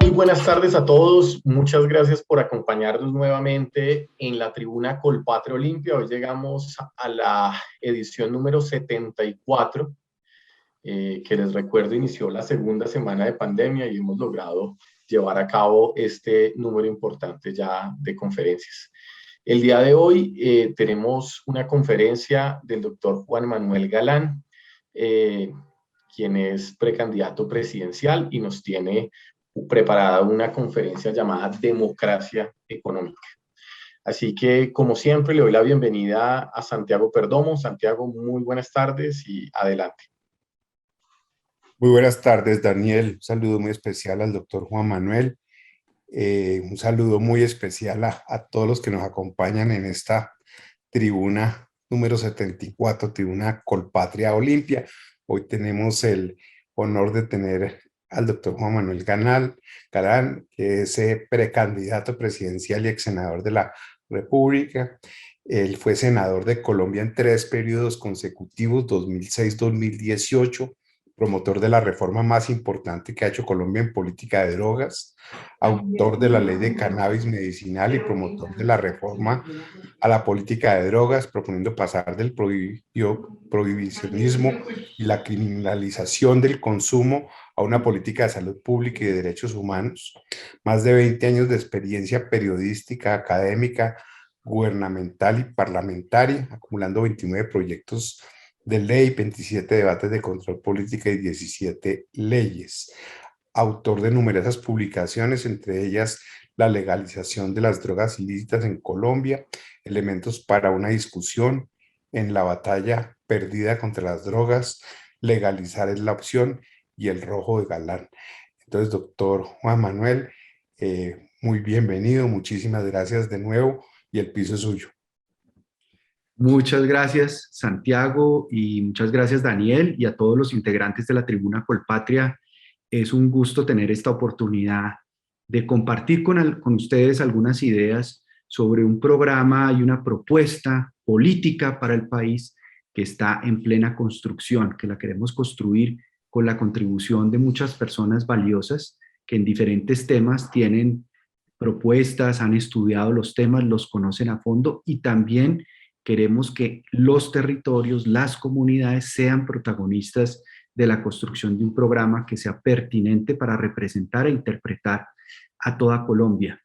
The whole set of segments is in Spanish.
Muy buenas tardes a todos. Muchas gracias por acompañarnos nuevamente en la tribuna Colpatria Olimpia. Hoy llegamos a la edición número 74, que les recuerdo inició la segunda semana de pandemia y hemos logrado llevar a cabo este número importante ya de conferencias. El día de hoy tenemos una conferencia del doctor Juan Manuel Galán, quien es precandidato presidencial y nos tiene preparada una conferencia llamada Democracia Económica. Así que, como siempre, le doy la bienvenida a Santiago Perdomo. Santiago, muy buenas tardes y adelante. Muy buenas tardes, Daniel. Un saludo muy especial al doctor Juan Manuel. Un saludo muy especial a todos los que nos acompañan en esta tribuna número 74, tribuna Colpatria Olimpia. Hoy tenemos el honor de tener al doctor Juan Manuel Galán, que es precandidato presidencial y ex senador de la República. Él fue senador de Colombia en 3 periodos consecutivos, 2006-2018, promotor de la reforma más importante que ha hecho Colombia en política de drogas, autor de la ley de cannabis medicinal y promotor de la reforma a la política de drogas, proponiendo pasar del prohibicionismo y la criminalización del consumo a una política de salud pública y de derechos humanos. Más de 20 años de experiencia periodística, académica, gubernamental y parlamentaria, acumulando 29 proyectos de ley, 27 debates de control política y 17 leyes. Autor de numerosas publicaciones, entre ellas la legalización de las drogas ilícitas en Colombia, elementos para una discusión en la batalla perdida contra las drogas, legalizar es la opción y el rojo de Galán. Entonces, doctor Juan Manuel, muy bienvenido, muchísimas gracias de nuevo y el piso es suyo. Muchas gracias, Santiago, y muchas gracias, Daniel, y a todos los integrantes de la Tribuna Colpatria. Es un gusto tener esta oportunidad de compartir con ustedes algunas ideas sobre un programa y una propuesta política para el país que está en plena construcción, que la queremos construir con la contribución de muchas personas valiosas que en diferentes temas tienen propuestas, han estudiado los temas, los conocen a fondo y también queremos que los territorios, las comunidades sean protagonistas de la construcción de un programa que sea pertinente para representar e interpretar a toda Colombia.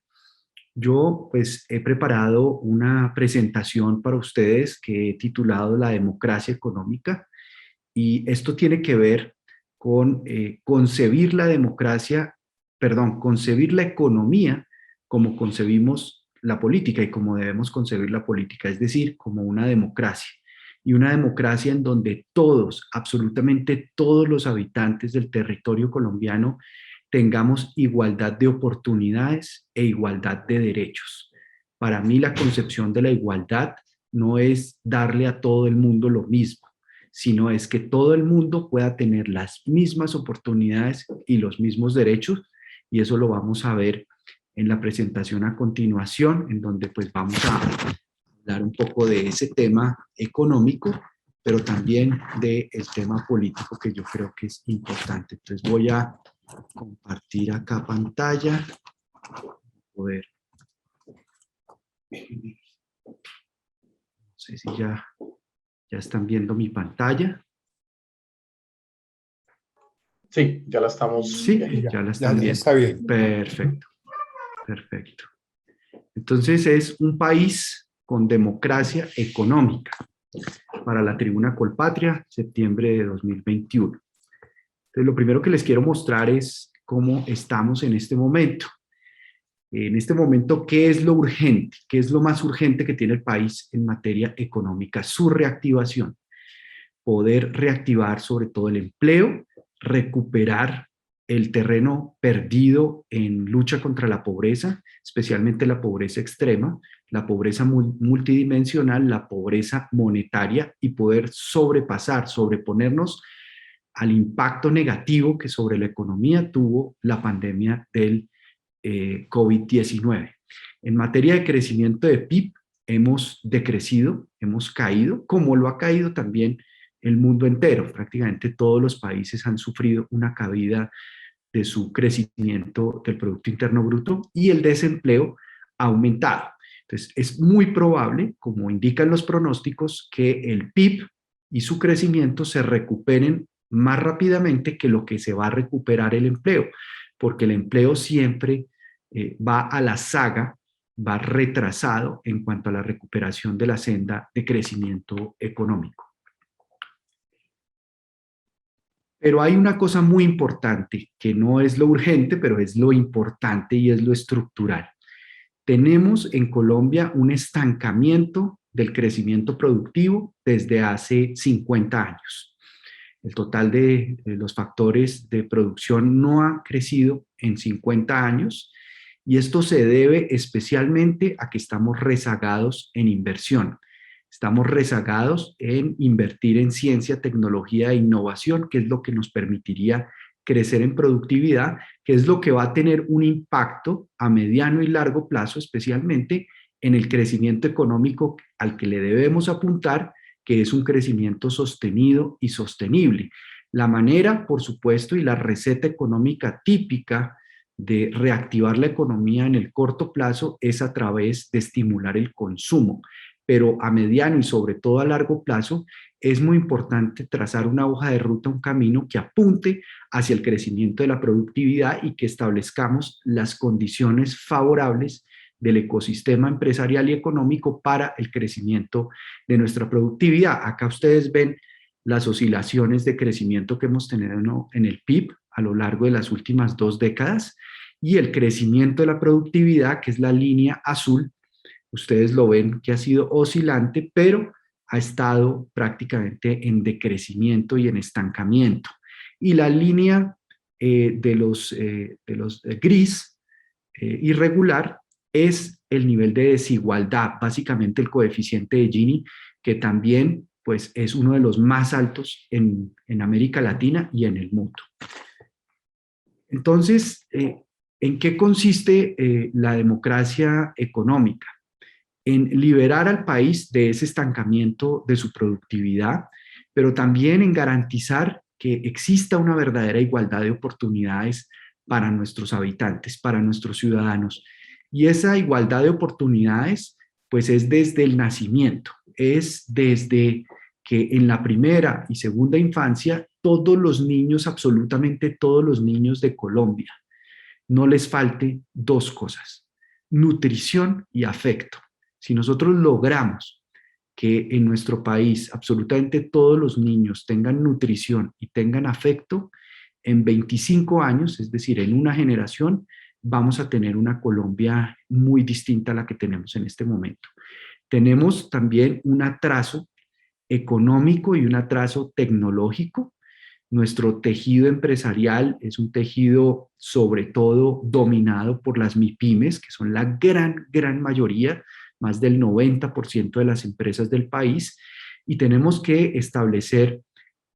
Yo pues he preparado una presentación para ustedes que he titulado La democracia económica y esto tiene que ver con concebir la democracia, concebir la economía como concebimos la política y como debemos concebir la política, es decir, como una democracia. Y una democracia en donde todos, absolutamente todos los habitantes del territorio colombiano tengamos igualdad de oportunidades e igualdad de derechos. Para mí la concepción de la igualdad no es darle a todo el mundo lo mismo, sino es que todo el mundo pueda tener las mismas oportunidades y los mismos derechos, y eso lo vamos a ver en la presentación a continuación, en donde pues vamos a hablar un poco de ese tema económico, pero también del tema político que yo creo que es importante. Entonces voy a compartir acá pantalla, poder, no sé si ya están viendo mi pantalla. Sí, ya la estamos. Sí, ya la están viendo. Está bien. Perfecto, perfecto. Entonces es un país con democracia económica para la Tribuna Colpatria, septiembre de 2021. Entonces lo primero que les quiero mostrar es cómo estamos en este momento. En este momento, ¿qué es lo urgente? ¿Qué es lo más urgente que tiene el país en materia económica? Su reactivación. Poder reactivar sobre todo el empleo, recuperar el terreno perdido en lucha contra la pobreza, especialmente la pobreza extrema, la pobreza multidimensional, la pobreza monetaria y poder sobreponernos al impacto negativo que sobre la economía tuvo la pandemia del COVID-19. En materia de crecimiento de PIB, hemos decrecido, hemos caído, como lo ha caído también el mundo entero. Prácticamente todos los países han sufrido una caída de su crecimiento del Producto Interno Bruto, y el desempleo ha aumentado. Entonces, es muy probable, como indican los pronósticos, que el PIB y su crecimiento se recuperen más rápidamente que lo que se va a recuperar el empleo, porque el empleo siempre va a la saga, va retrasado en cuanto a la recuperación de la senda de crecimiento económico. Pero hay una cosa muy importante, que no es lo urgente, pero es lo importante y es lo estructural. Tenemos en Colombia un estancamiento del crecimiento productivo desde hace 50 años. El total de los factores de producción no ha crecido en 50 años, y esto se debe especialmente a que estamos rezagados en inversión. Estamos rezagados en invertir en ciencia, tecnología e innovación, que es lo que nos permitiría crecer en productividad, que es lo que va a tener un impacto a mediano y largo plazo, especialmente en el crecimiento económico al que le debemos apuntar, que es un crecimiento sostenido y sostenible. La manera, por supuesto, y la receta económica típica de reactivar la economía en el corto plazo es a través de estimular el consumo, pero a mediano y sobre todo a largo plazo es muy importante trazar una hoja de ruta, un camino que apunte hacia el crecimiento de la productividad y que establezcamos las condiciones favorables del ecosistema empresarial y económico para el crecimiento de nuestra productividad. Acá ustedes ven las oscilaciones de crecimiento que hemos tenido en el PIB a lo largo de las últimas 2 décadas, y el crecimiento de la productividad, que es la línea azul. Ustedes lo ven que ha sido oscilante, pero ha estado prácticamente en decrecimiento y en estancamiento. Y la línea de los gris irregular es el nivel de desigualdad, básicamente el coeficiente de Gini, que también pues, es uno de los más altos en América Latina y en el mundo. Entonces, ¿en qué consiste la democracia económica? En liberar al país de ese estancamiento de su productividad, pero también en garantizar que exista una verdadera igualdad de oportunidades para nuestros habitantes, para nuestros ciudadanos. Y esa igualdad de oportunidades, pues es desde el nacimiento, es desde que en la primera y segunda infancia todos los niños, absolutamente todos los niños de Colombia, no les falte 2 cosas: nutrición y afecto. Si nosotros logramos que en nuestro país absolutamente todos los niños tengan nutrición y tengan afecto, en 25 años, es decir, en una generación, vamos a tener una Colombia muy distinta a la que tenemos en este momento. Tenemos también un atraso económico y un atraso tecnológico. Nuestro tejido empresarial es un tejido sobre todo dominado por las MIPYMES, que son la gran mayoría, más del 90% de las empresas del país, y tenemos que establecer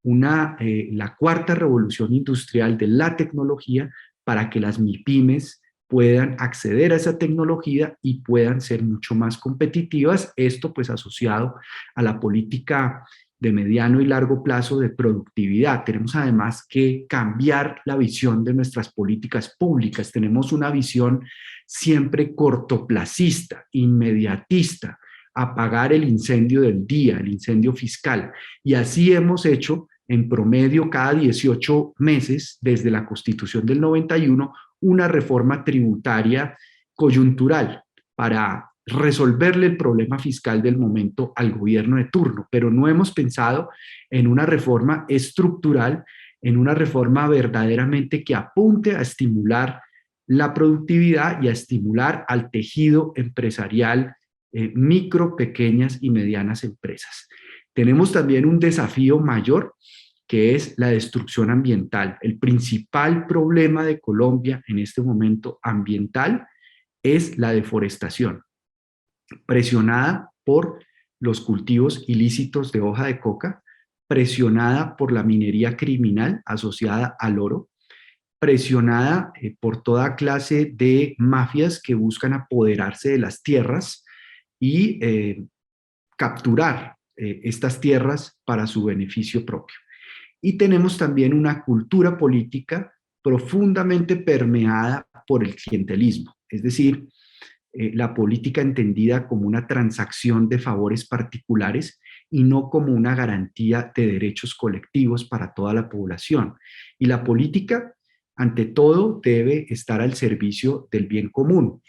la cuarta revolución industrial de la tecnología para que las MIPYMES puedan acceder a esa tecnología y puedan ser mucho más competitivas. Esto pues asociado a la política de mediano y largo plazo de productividad. Tenemos además que cambiar la visión de nuestras políticas públicas. Tenemos una visión siempre cortoplacista, inmediatista, apagar el incendio del día, el incendio fiscal. Y así hemos hecho en promedio cada 18 meses desde la Constitución del 91 una reforma tributaria coyuntural para resolverle el problema fiscal del momento al gobierno de turno, pero no hemos pensado en una reforma estructural, en una reforma verdaderamente que apunte a estimular la productividad y a estimular al tejido empresarial, micro, pequeñas y medianas empresas. Tenemos también un desafío mayor, que es la destrucción ambiental. El principal problema de Colombia en este momento ambiental es la deforestación, presionada por los cultivos ilícitos de hoja de coca, presionada por la minería criminal asociada al oro, presionada por toda clase de mafias que buscan apoderarse de las tierras y capturar estas tierras para su beneficio propio. Y tenemos también una cultura política profundamente permeada por el clientelismo, es decir, la política entendida como una transacción de favores particulares y no como una garantía de derechos colectivos para toda la población. Y la política, ante todo, debe estar al servicio del bien común,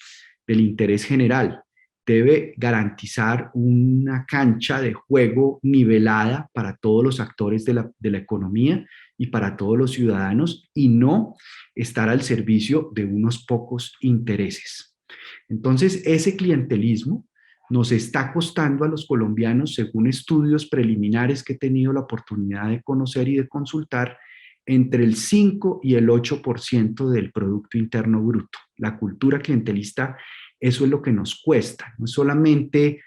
del interés general. Debe garantizar una cancha de juego nivelada para todos los actores de la economía y para todos los ciudadanos, y no estar al servicio de unos pocos intereses. Entonces, ese clientelismo nos está costando a los colombianos, según estudios preliminares que he tenido la oportunidad de conocer y de consultar, entre el 5 y el 8% del Producto Interno Bruto. La cultura clientelista, eso es lo que nos cuesta. No es solamente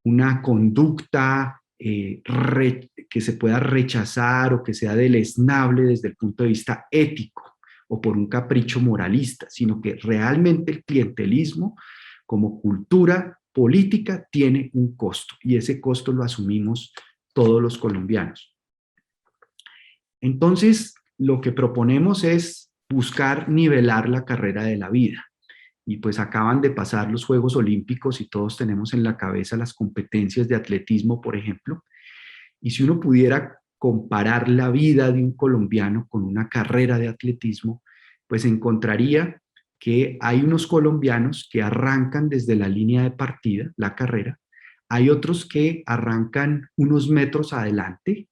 una conducta que se pueda rechazar o que sea deleznable desde el punto de vista ético o por un capricho moralista, sino que realmente el clientelismo como cultura política tiene un costo, y ese costo lo asumimos todos los colombianos. Entonces, lo que proponemos es buscar nivelar la carrera de la vida. Y pues acaban de pasar los Juegos Olímpicos y todos tenemos en la cabeza las competencias de atletismo, por ejemplo. Y si uno pudiera comparar la vida de un colombiano con una carrera de atletismo, pues encontraría que hay unos colombianos que arrancan desde la línea de partida, la carrera, hay otros que arrancan unos metros adelante,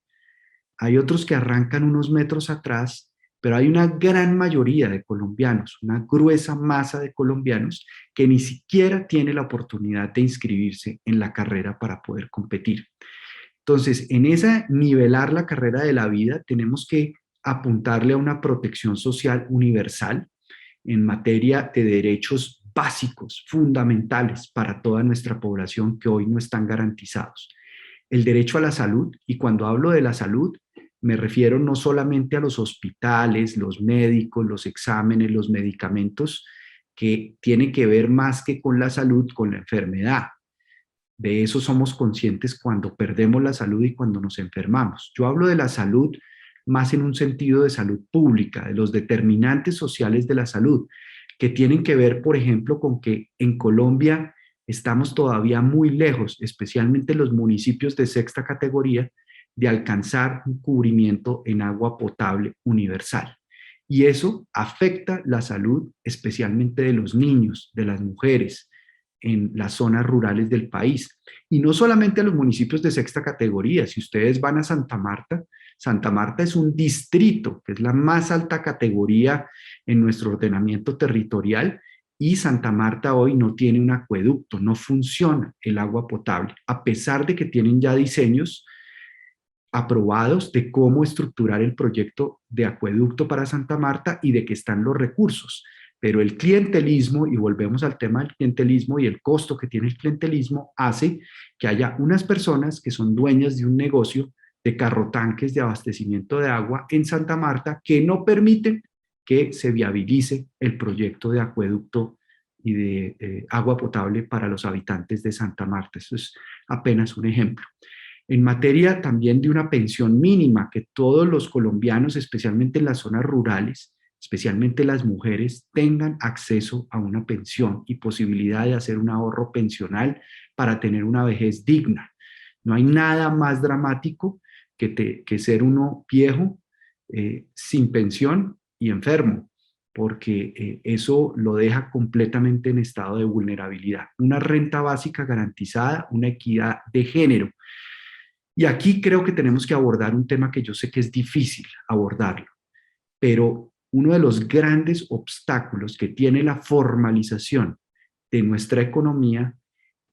hay otros que arrancan unos metros atrás, pero hay una gran mayoría de colombianos, una gruesa masa de colombianos que ni siquiera tiene la oportunidad de inscribirse en la carrera para poder competir. Entonces, en esa nivelar la carrera de la vida, tenemos que apuntarle a una protección social universal en materia de derechos básicos, fundamentales para toda nuestra población que hoy no están garantizados. El derecho a la salud, y cuando hablo de la salud, me refiero no solamente a los hospitales, los médicos, los exámenes, los medicamentos, que tienen que ver más que con la salud, con la enfermedad. De eso somos conscientes cuando perdemos la salud y cuando nos enfermamos. Yo hablo de la salud más en un sentido de salud pública, de los determinantes sociales de la salud, que tienen que ver, por ejemplo, con que en Colombia estamos todavía muy lejos, especialmente los municipios de sexta categoría, de alcanzar un cubrimiento en agua potable universal. Y eso afecta la salud especialmente de los niños, de las mujeres, en las zonas rurales del país. Y no solamente a los municipios de sexta categoría. Si ustedes van a Santa Marta es un distrito, que es la más alta categoría en nuestro ordenamiento territorial, y Santa Marta hoy no tiene un acueducto, no funciona el agua potable, a pesar de que tienen ya diseños aprobados de cómo estructurar el proyecto de acueducto para Santa Marta y de que están los recursos. Pero el clientelismo, y volvemos al tema del clientelismo y el costo que tiene el clientelismo, hace que haya unas personas que son dueñas de un negocio de carrotanques de abastecimiento de agua en Santa Marta que no permiten que se viabilice el proyecto de acueducto y de agua potable para los habitantes de Santa Marta. Eso es apenas un ejemplo. En materia también de una pensión mínima, que todos los colombianos, especialmente en las zonas rurales, especialmente las mujeres, tengan acceso a una pensión y posibilidad de hacer un ahorro pensional para tener una vejez digna. No hay nada más dramático que ser uno viejo, sin pensión y enfermo, porque eso lo deja completamente en estado de vulnerabilidad. Una renta básica garantizada, una equidad de género. Y aquí creo que tenemos que abordar un tema que yo sé que es difícil abordarlo, pero uno de los grandes obstáculos que tiene la formalización de nuestra economía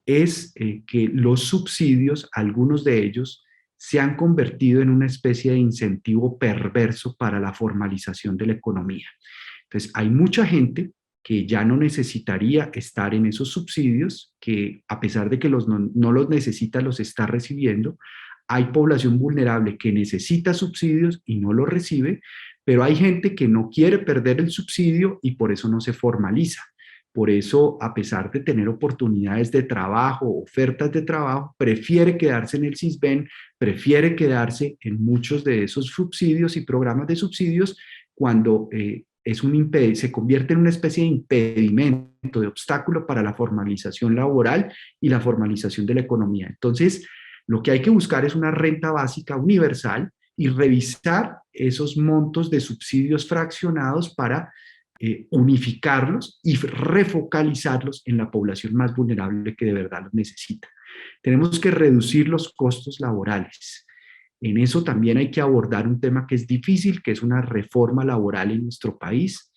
es que los subsidios, algunos de ellos, se han convertido en una especie de incentivo perverso para la formalización de la economía. Entonces, hay mucha gente que ya no necesitaría estar en esos subsidios, que a pesar de que no los necesita, los está recibiendo. Hay población vulnerable que necesita subsidios y no los recibe, pero hay gente que no quiere perder el subsidio y por eso no se formaliza. Por eso, a pesar de tener oportunidades de trabajo, ofertas de trabajo, prefiere quedarse en el Sisbén, prefiere quedarse en muchos de esos subsidios y programas de subsidios cuando se convierte en una especie de impedimento, de obstáculo para la formalización laboral y la formalización de la economía. Entonces, lo que hay que buscar es una renta básica universal y revisar esos montos de subsidios fraccionados para unificarlos y refocalizarlos en la población más vulnerable que de verdad los necesita. Tenemos que reducir los costos laborales. En eso también hay que abordar un tema que es difícil, que es una reforma laboral en nuestro país,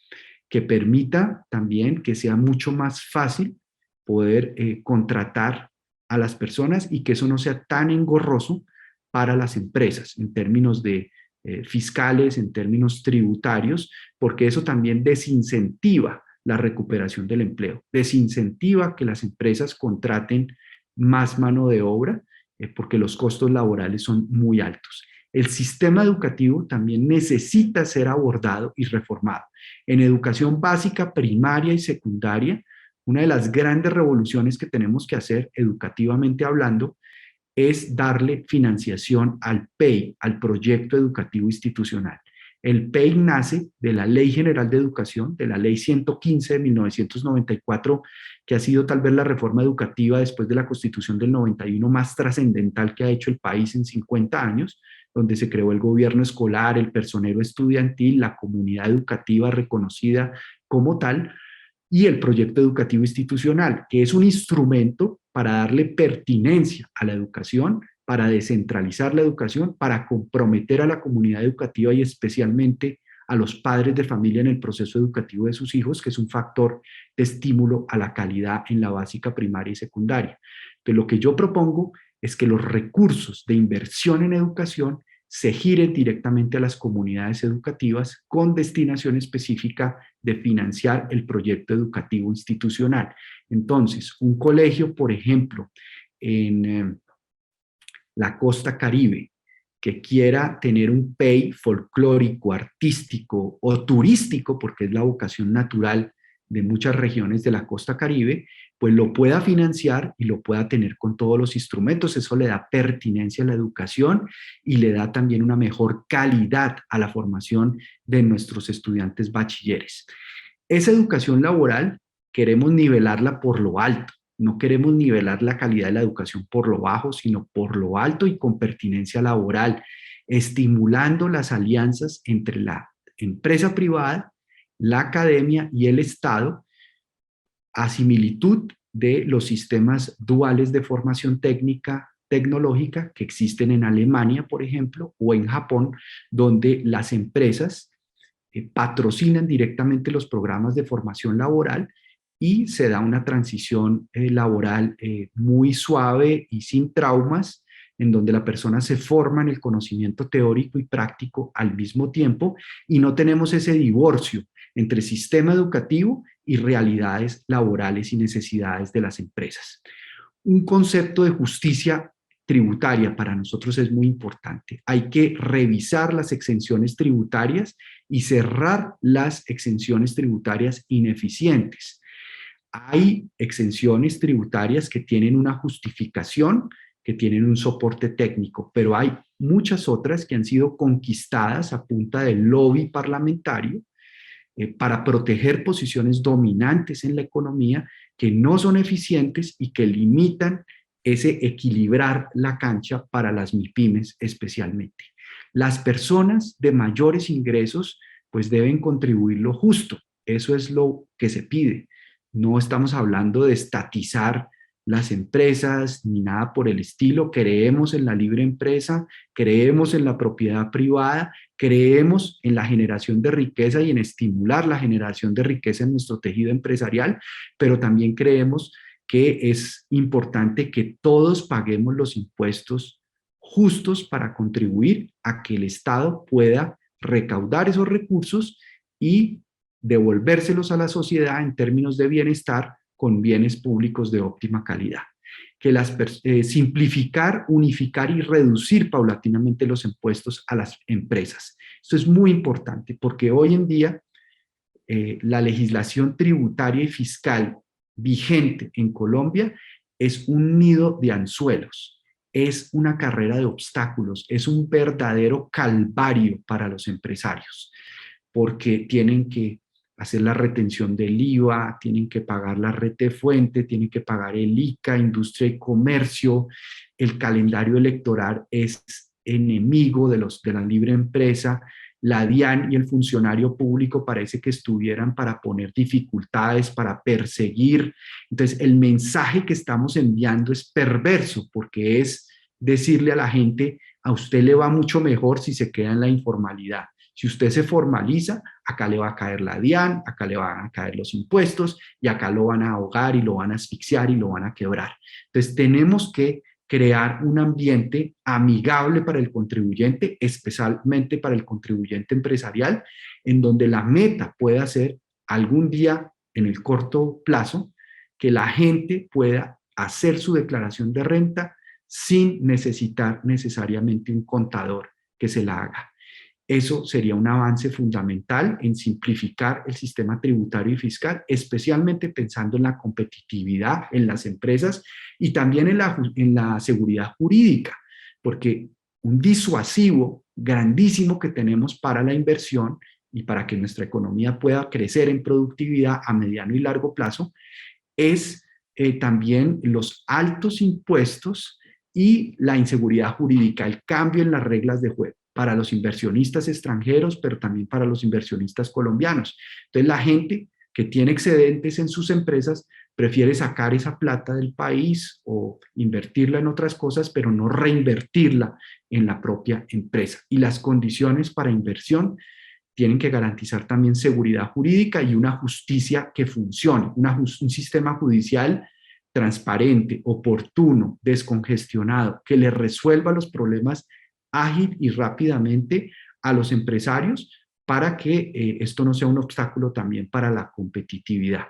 que permita también que sea mucho más fácil poder contratar a las personas y que eso no sea tan engorroso para las empresas en términos de fiscales, en términos tributarios, porque eso también desincentiva la recuperación del empleo, desincentiva que las empresas contraten más mano de obra, porque los costos laborales son muy altos. El sistema educativo también necesita ser abordado y reformado. En educación básica, primaria y secundaria, una de las grandes revoluciones que tenemos que hacer educativamente hablando es darle financiación al PEI, al proyecto educativo institucional. El PEI nace de la Ley General de Educación, de la Ley 115 de 1994, que ha sido tal vez la reforma educativa después de la Constitución del 91 más trascendental que ha hecho el país en 50 años, donde se creó el gobierno escolar, el personero estudiantil, la comunidad educativa reconocida como tal, y el proyecto educativo institucional, que es un instrumento para darle pertinencia a la educación, para descentralizar la educación, para comprometer a la comunidad educativa y especialmente a los padres de familia en el proceso educativo de sus hijos, que es un factor de estímulo a la calidad en la básica, primaria y secundaria. Entonces, lo que yo propongo es que los recursos de inversión en educación se giren directamente a las comunidades educativas con destinación específica de financiar el proyecto educativo institucional. Entonces, un colegio, por ejemplo, en la costa Caribe, que quiera tener un PEI folclórico, artístico o turístico, porque es la vocación natural de muchas regiones de la costa Caribe, pues lo pueda financiar y lo pueda tener con todos los instrumentos. Eso le da pertinencia a la educación y le da también una mejor calidad a la formación de nuestros estudiantes bachilleres. Esa educación laboral queremos nivelarla por lo alto. No queremos nivelar la calidad de la educación por lo bajo, sino por lo alto y con pertinencia laboral, estimulando las alianzas entre la empresa privada, la academia y el Estado, a similitud de los sistemas duales de formación técnica, tecnológica que existen en Alemania, por ejemplo, o en Japón, donde las empresas patrocinan directamente los programas de formación laboral y se da una transición laboral muy suave y sin traumas, en donde la persona se forma en el conocimiento teórico y práctico al mismo tiempo y no tenemos ese divorcio entre sistema educativo y realidades laborales y necesidades de las empresas. Un concepto de justicia tributaria para nosotros es muy importante. Hay que revisar las exenciones tributarias y cerrar las exenciones tributarias ineficientes. Hay exenciones tributarias que tienen una justificación, que tienen un soporte técnico, pero hay muchas otras que han sido conquistadas a punta del lobby parlamentario para proteger posiciones dominantes en la economía que no son eficientes y que limitan ese equilibrar la cancha para las MIPYMES especialmente. Las personas de mayores ingresos pues deben contribuir lo justo, eso es lo que se pide. No estamos hablando de estatizar las empresas ni nada por el estilo. Creemos en la libre empresa, creemos en la propiedad privada, creemos en la generación de riqueza y en estimular la generación de riqueza en nuestro tejido empresarial, pero también creemos que es importante que todos paguemos los impuestos justos para contribuir a que el Estado pueda recaudar esos recursos y devolvérselos a la sociedad en términos de bienestar con bienes públicos de óptima calidad. Que simplificar, unificar y reducir paulatinamente los impuestos a las empresas. Esto es muy importante porque hoy en día la legislación tributaria y fiscal vigente en Colombia es un nido de anzuelos, es una carrera de obstáculos, es un verdadero calvario para los empresarios, porque tienen que hacer la retención del IVA, tienen que pagar la rete fuente, tienen que pagar el ICA, industria y comercio. El calendario electoral es enemigo de la libre empresa. La DIAN y el funcionario público parece que estuvieran para poner dificultades, para perseguir. Entonces, el mensaje que estamos enviando es perverso, porque es decirle a la gente: a usted le va mucho mejor si se queda en la informalidad. Si usted se formaliza, acá le va a caer la DIAN, acá le van a caer los impuestos y acá lo van a ahogar y lo van a asfixiar y lo van a quebrar. Entonces, tenemos que crear un ambiente amigable para el contribuyente, especialmente para el contribuyente empresarial, en donde la meta pueda ser algún día, en el corto plazo, que la gente pueda hacer su declaración de renta sin necesitar necesariamente un contador que se la haga. Eso sería un avance fundamental en simplificar el sistema tributario y fiscal, especialmente pensando en la competitividad en las empresas y también en la seguridad jurídica, porque un disuasivo grandísimo que tenemos para la inversión y para que nuestra economía pueda crecer en productividad a mediano y largo plazo es también los altos impuestos y la inseguridad jurídica, el cambio en las reglas de juego para los inversionistas extranjeros, pero también para los inversionistas colombianos. Entonces, la gente que tiene excedentes en sus empresas prefiere sacar esa plata del país o invertirla en otras cosas, pero no reinvertirla en la propia empresa. Y las condiciones para inversión tienen que garantizar también seguridad jurídica y una justicia que funcione, un sistema judicial transparente, oportuno, descongestionado, que le resuelva los problemas ágil y rápidamente a los empresarios para que esto no sea un obstáculo también para la competitividad.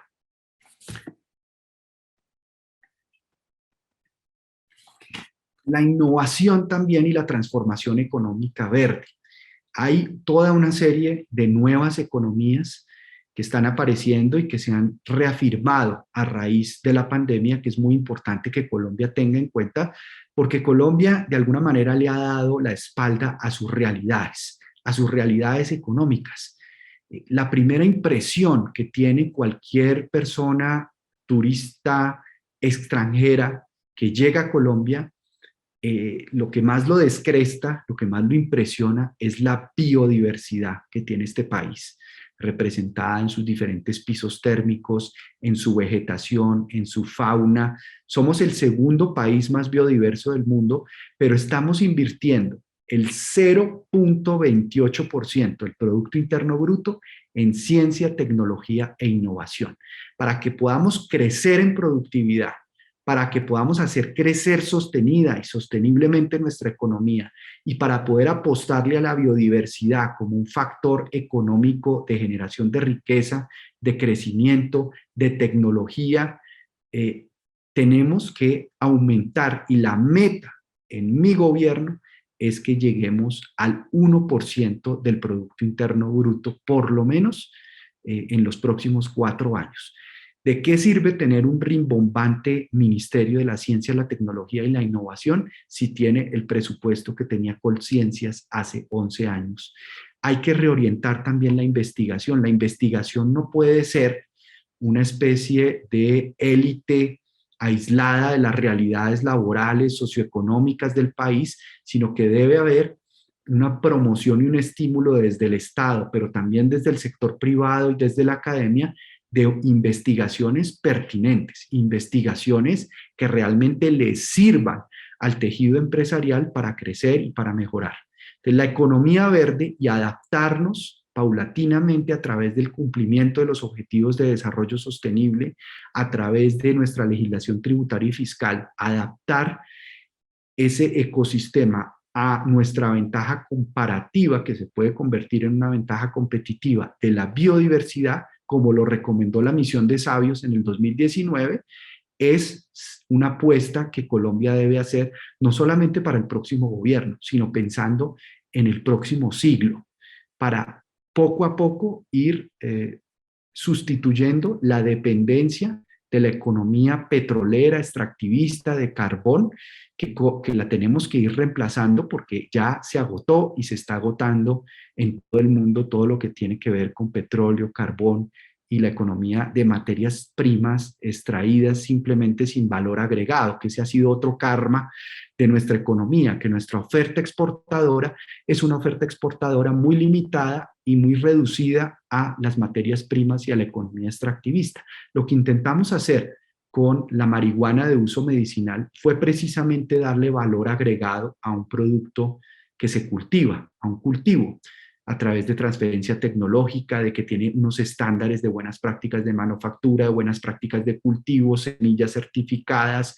La innovación también y la transformación económica verde. Hay toda una serie de nuevas economías que están apareciendo y que se han reafirmado a raíz de la pandemia, que es muy importante que Colombia tenga en cuenta, porque Colombia de alguna manera le ha dado la espalda a sus realidades económicas. La primera impresión que tiene cualquier persona turista extranjera que llega a Colombia, lo que más lo descresta, lo que más lo impresiona es la biodiversidad que tiene este país, representada en sus diferentes pisos térmicos, en su vegetación, en su fauna. Somos el segundo país más biodiverso del mundo, pero estamos invirtiendo el 0.28% del Producto Interno Bruto en ciencia, tecnología e innovación, para que podamos crecer en productividad, para que podamos hacer crecer sostenida y sosteniblemente nuestra economía y para poder apostarle a la biodiversidad como un factor económico de generación de riqueza, de crecimiento, de tecnología, tenemos que aumentar, y la meta en mi gobierno es que lleguemos al 1% del Producto Interno Bruto, por lo menos en los próximos 4 años. ¿De qué sirve tener un rimbombante Ministerio de la Ciencia, la Tecnología y la Innovación si tiene el presupuesto que tenía Colciencias hace 11 años? Hay que reorientar también la investigación. La investigación no puede ser una especie de élite aislada de las realidades laborales, socioeconómicas del país, sino que debe haber una promoción y un estímulo desde el Estado, pero también desde el sector privado y desde la academia, de investigaciones pertinentes, investigaciones que realmente le sirvan al tejido empresarial para crecer y para mejorar. Entonces, la economía verde y adaptarnos paulatinamente a través del cumplimiento de los objetivos de desarrollo sostenible, a través de nuestra legislación tributaria y fiscal, adaptar ese ecosistema a nuestra ventaja comparativa, que se puede convertir en una ventaja competitiva de la biodiversidad, como lo recomendó la misión de sabios en el 2019, es una apuesta que Colombia debe hacer no solamente para el próximo gobierno, sino pensando en el próximo siglo, para poco a poco ir sustituyendo la dependencia de la economía petrolera, extractivista, de carbón, que la tenemos que ir reemplazando porque ya se agotó y se está agotando en todo el mundo todo lo que tiene que ver con petróleo, carbón y la economía de materias primas extraídas simplemente sin valor agregado, que ese ha sido otro karma de nuestra economía, que nuestra oferta exportadora es una oferta exportadora muy limitada y muy reducida a las materias primas y a la economía extractivista. Lo que intentamos hacer con la marihuana de uso medicinal fue precisamente darle valor agregado a un producto que se cultiva, a un cultivo, a través de transferencia tecnológica, de que tiene unos estándares de buenas prácticas de manufactura, de buenas prácticas de cultivo, semillas certificadas,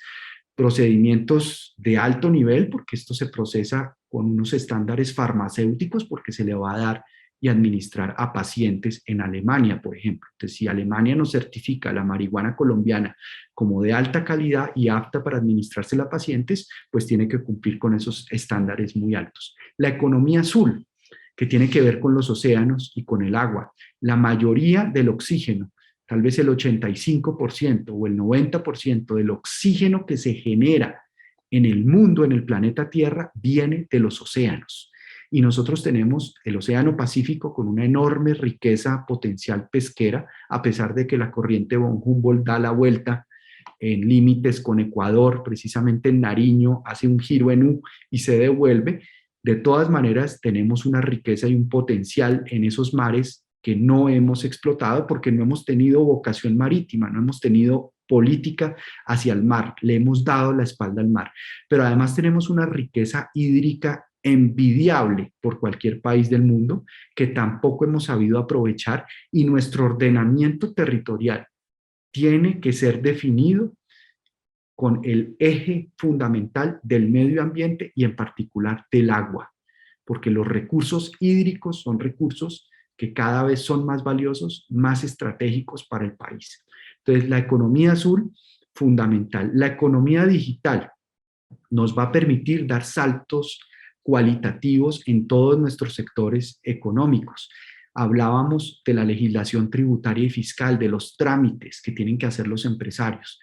procedimientos de alto nivel, porque esto se procesa con unos estándares farmacéuticos, porque se le va a dar y administrar a pacientes en Alemania, por ejemplo. Entonces, si Alemania nos certifica la marihuana colombiana como de alta calidad y apta para administrársela a pacientes, pues tiene que cumplir con esos estándares muy altos. La economía azul, que tiene que ver con los océanos y con el agua. La mayoría del oxígeno, tal vez el 85% o el 90% del oxígeno que se genera en el mundo, en el planeta Tierra, viene de los océanos. Y nosotros tenemos el Océano Pacífico con una enorme riqueza potencial pesquera, a pesar de que la corriente von Humboldt da la vuelta en límites con Ecuador, precisamente en Nariño, hace un giro en U y se devuelve. De todas maneras, tenemos una riqueza y un potencial en esos mares que no hemos explotado porque no hemos tenido vocación marítima, no hemos tenido política hacia el mar, le hemos dado la espalda al mar. Pero además tenemos una riqueza hídrica envidiable por cualquier país del mundo que tampoco hemos sabido aprovechar, y nuestro ordenamiento territorial tiene que ser definido con el eje fundamental del medio ambiente y en particular del agua, porque los recursos hídricos son recursos que cada vez son más valiosos, más estratégicos para el país. Entonces, la economía azul, fundamental. La economía digital nos va a permitir dar saltos cualitativos en todos nuestros sectores económicos. Hablábamos de la legislación tributaria y fiscal, de los trámites que tienen que hacer los empresarios.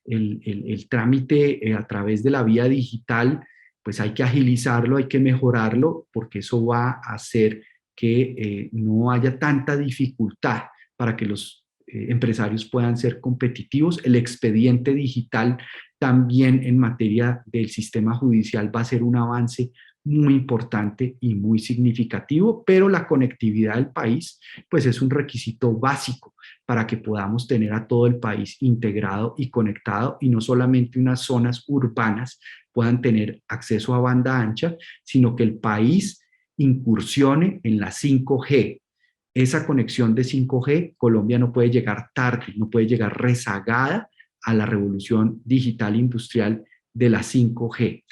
El trámite a través de la vía digital, pues hay que agilizarlo, hay que mejorarlo, porque eso va a hacer que no haya tanta dificultad para que los empresarios puedan ser competitivos. El expediente digital también en materia del sistema judicial va a ser un avance muy importante y muy significativo, pero la conectividad del país pues es un requisito básico para que podamos tener a todo el país integrado y conectado, y no solamente unas zonas urbanas puedan tener acceso a banda ancha, sino que el país incursione en la 5G. Esa conexión de 5G, Colombia no puede llegar tarde, no puede llegar rezagada a la revolución digital industrial de la 5G.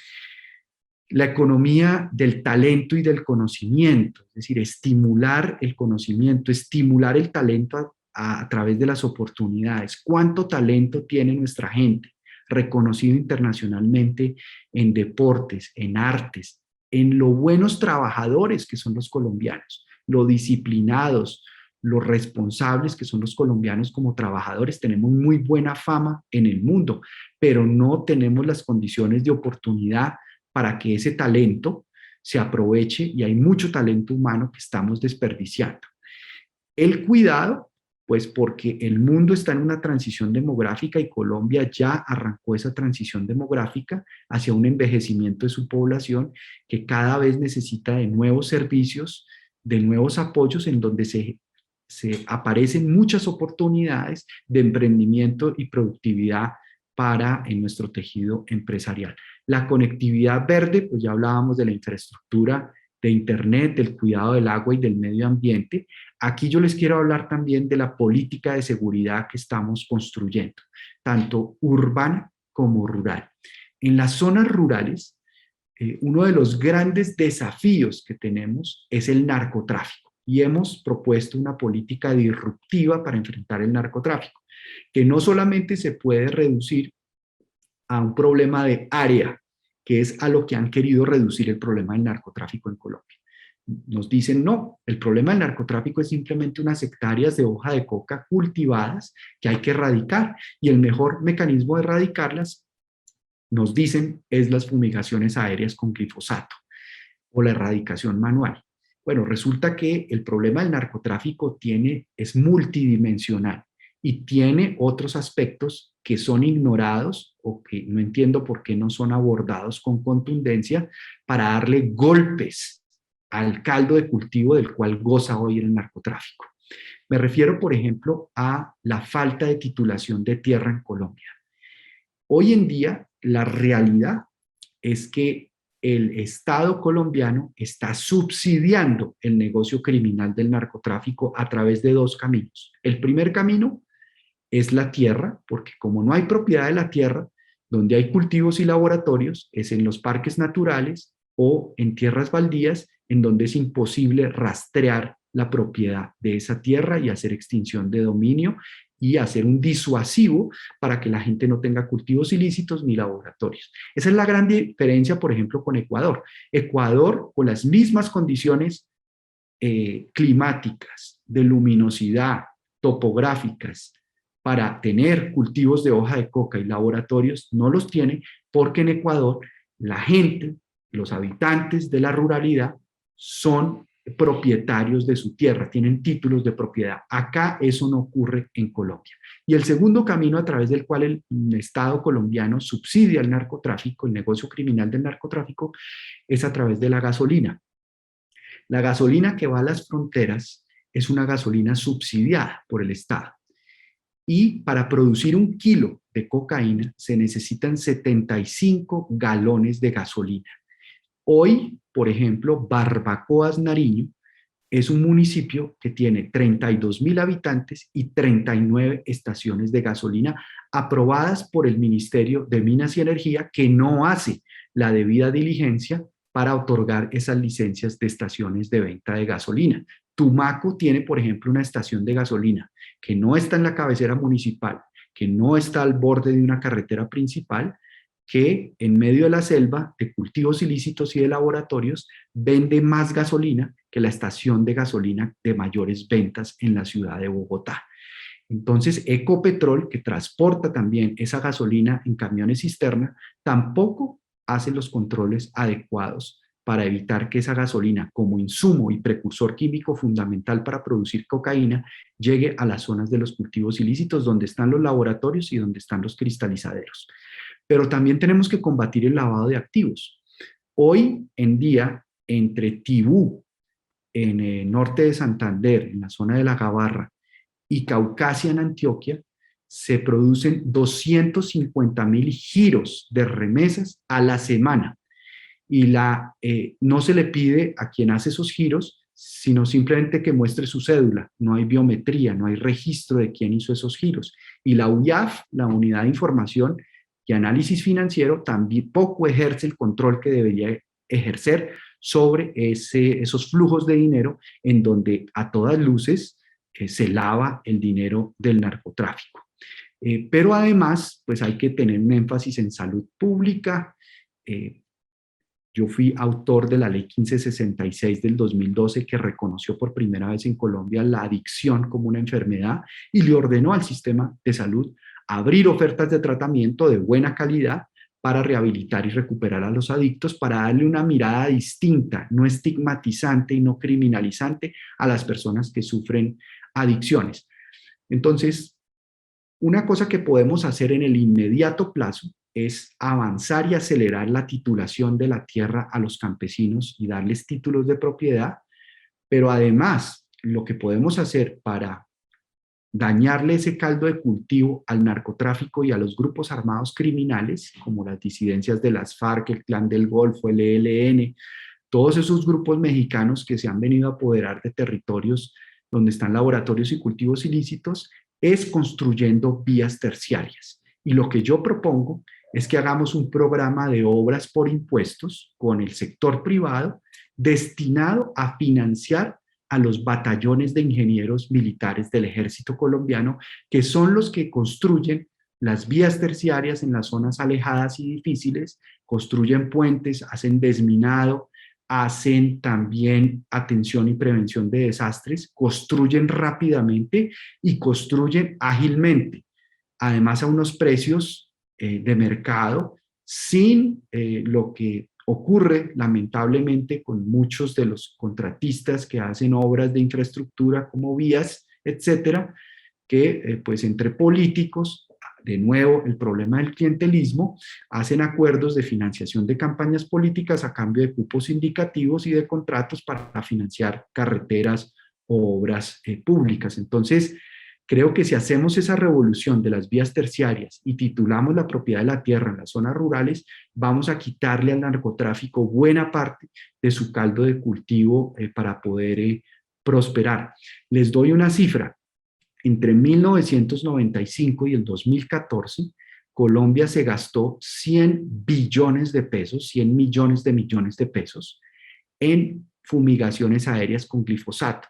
La economía del talento y del conocimiento, es decir, estimular el conocimiento, estimular el talento a través de las oportunidades. ¿Cuánto talento tiene nuestra gente? Reconocido internacionalmente en deportes, en artes, en lo buenos trabajadores que son los colombianos, lo disciplinados, los responsables que son los colombianos como trabajadores. Tenemos muy buena fama en el mundo, pero no tenemos las condiciones de oportunidad para que ese talento se aproveche, y hay mucho talento humano que estamos desperdiciando. El cuidado, pues porque el mundo está en una transición demográfica y Colombia ya arrancó esa transición demográfica hacia un envejecimiento de su población que cada vez necesita de nuevos servicios, de nuevos apoyos, en donde se aparecen muchas oportunidades de emprendimiento y productividad en nuestro tejido empresarial. La conectividad verde, pues ya hablábamos de la infraestructura de Internet, del cuidado del agua y del medio ambiente. Aquí yo les quiero hablar también de la política de seguridad que estamos construyendo, tanto urbana como rural. En las zonas rurales, uno de los grandes desafíos que tenemos es el narcotráfico, y hemos propuesto una política disruptiva para enfrentar el narcotráfico, que no solamente se puede reducir a un problema de área, que es a lo que han querido reducir el problema del narcotráfico en Colombia. nos dicen no, el problema del narcotráfico es simplemente unas hectáreas de hoja de coca cultivadas que hay que erradicar, y el mejor mecanismo de erradicarlas, nos dicen, es las fumigaciones aéreas con glifosato o la erradicación manual. Bueno, resulta que el problema del narcotráfico es multidimensional y tiene otros aspectos que son ignorados o que no entiendo por qué no son abordados con contundencia para darle golpes al caldo de cultivo del cual goza hoy el narcotráfico. Me refiero, por ejemplo, a la falta de titulación de tierra en Colombia. Hoy en día, la realidad es que el Estado colombiano está subsidiando el negocio criminal del narcotráfico a través de dos caminos. El primer camino es la tierra, porque como no hay propiedad de la tierra, donde hay cultivos y laboratorios, es en los parques naturales o en tierras baldías, en donde es imposible rastrear la propiedad de esa tierra y hacer extinción de dominio y hacer un disuasivo para que la gente no tenga cultivos ilícitos ni laboratorios. Esa es la gran diferencia, por ejemplo, con Ecuador. Ecuador, con las mismas condiciones climáticas, de luminosidad, topográficas, para tener cultivos de hoja de coca y laboratorios, no los tiene, porque en Ecuador la gente, los habitantes de la ruralidad, son propietarios de su tierra, tienen títulos de propiedad. Acá eso no ocurre en Colombia. Y el segundo camino a través del cual el Estado colombiano subsidia el narcotráfico, el negocio criminal del narcotráfico, es a través de la gasolina. La gasolina que va a las fronteras es una gasolina subsidiada por el Estado. Y para producir 1 kilo de cocaína se necesitan 75 galones de gasolina. Hoy, por ejemplo, Barbacoas, Nariño, es un municipio que tiene 32.000 habitantes y 39 estaciones de gasolina aprobadas por el Ministerio de Minas y Energía, que no hace la debida diligencia para otorgar esas licencias de estaciones de venta de gasolina. Tumaco tiene, por ejemplo, una estación de gasolina que no está en la cabecera municipal, que no está al borde de una carretera principal, que en medio de la selva de cultivos ilícitos y de laboratorios vende más gasolina que la estación de gasolina de mayores ventas en la ciudad de Bogotá. Entonces, Ecopetrol, que transporta también esa gasolina en camiones cisterna, tampoco hace los controles adecuados para evitar que esa gasolina, como insumo y precursor químico fundamental para producir cocaína, llegue a las zonas de los cultivos ilícitos donde están los laboratorios y donde están los cristalizaderos. Pero también tenemos que combatir el lavado de activos. Hoy en día, entre Tibú, en el norte de Santander, en la zona de la Gabarra, y Caucasia, en Antioquia, se producen 250.000 giros de remesas a la semana. Y no se le pide a quien hace esos giros, sino simplemente que muestre su cédula. No hay biometría, no hay registro de quién hizo esos giros. Y la UIAF, la Unidad de Información y Análisis Financiero, también poco ejerce el control que debería ejercer sobre esos flujos de dinero en donde a todas luces se lava el dinero del narcotráfico. Pero además, pues hay que tener un énfasis en salud pública. Yo fui autor de la Ley 1566 del 2012 que reconoció por primera vez en Colombia la adicción como una enfermedad y le ordenó al sistema de salud abrir ofertas de tratamiento de buena calidad para rehabilitar y recuperar a los adictos, para darle una mirada distinta, no estigmatizante y no criminalizante a las personas que sufren adicciones. Entonces, una cosa que podemos hacer en el inmediato plazo es avanzar y acelerar la titulación de la tierra a los campesinos y darles títulos de propiedad, pero además lo que podemos hacer para dañarle ese caldo de cultivo al narcotráfico y a los grupos armados criminales, como las disidencias de las FARC, el Clan del Golfo, el ELN, todos esos grupos mexicanos que se han venido a apoderar de territorios donde están laboratorios y cultivos ilícitos, es construyendo vías terciarias. Y lo que yo propongo es que hagamos un programa de obras por impuestos con el sector privado destinado a financiar a los batallones de ingenieros militares del ejército colombiano, que son los que construyen las vías terciarias en las zonas alejadas y difíciles, construyen puentes, hacen desminado, hacen también atención y prevención de desastres, construyen rápidamente y construyen ágilmente, además a unos precios de mercado, sin lo que ocurre lamentablemente con muchos de los contratistas que hacen obras de infraestructura como vías, etcétera, que pues entre políticos, de nuevo el problema del clientelismo, hacen acuerdos de financiación de campañas políticas a cambio de cupos indicativos y de contratos para financiar carreteras o obras públicas. Entonces, creo que si hacemos esa revolución de las vías terciarias y titulamos la propiedad de la tierra en las zonas rurales, vamos a quitarle al narcotráfico buena parte de su caldo de cultivo para poder prosperar. Les doy una cifra. Entre 1995 y el 2014, Colombia se gastó 100 billones de pesos, 100 millones de pesos, en fumigaciones aéreas con glifosato.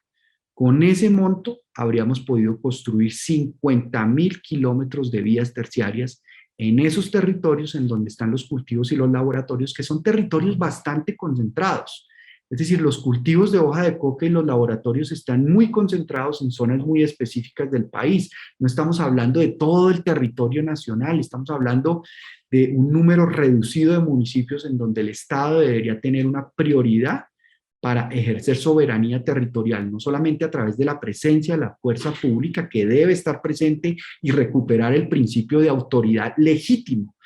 Con ese monto habríamos podido construir 50.000 kilómetros de vías terciarias en esos territorios en donde están los cultivos y los laboratorios, que son territorios bastante concentrados. Es decir, los cultivos de hoja de coca y los laboratorios están muy concentrados en zonas muy específicas del país. No estamos hablando de todo el territorio nacional, estamos hablando de un número reducido de municipios en donde el Estado debería tener una prioridad para ejercer soberanía territorial, no solamente a través de la presencia de la fuerza pública, que debe estar presente y recuperar el principio de autoridad legítimo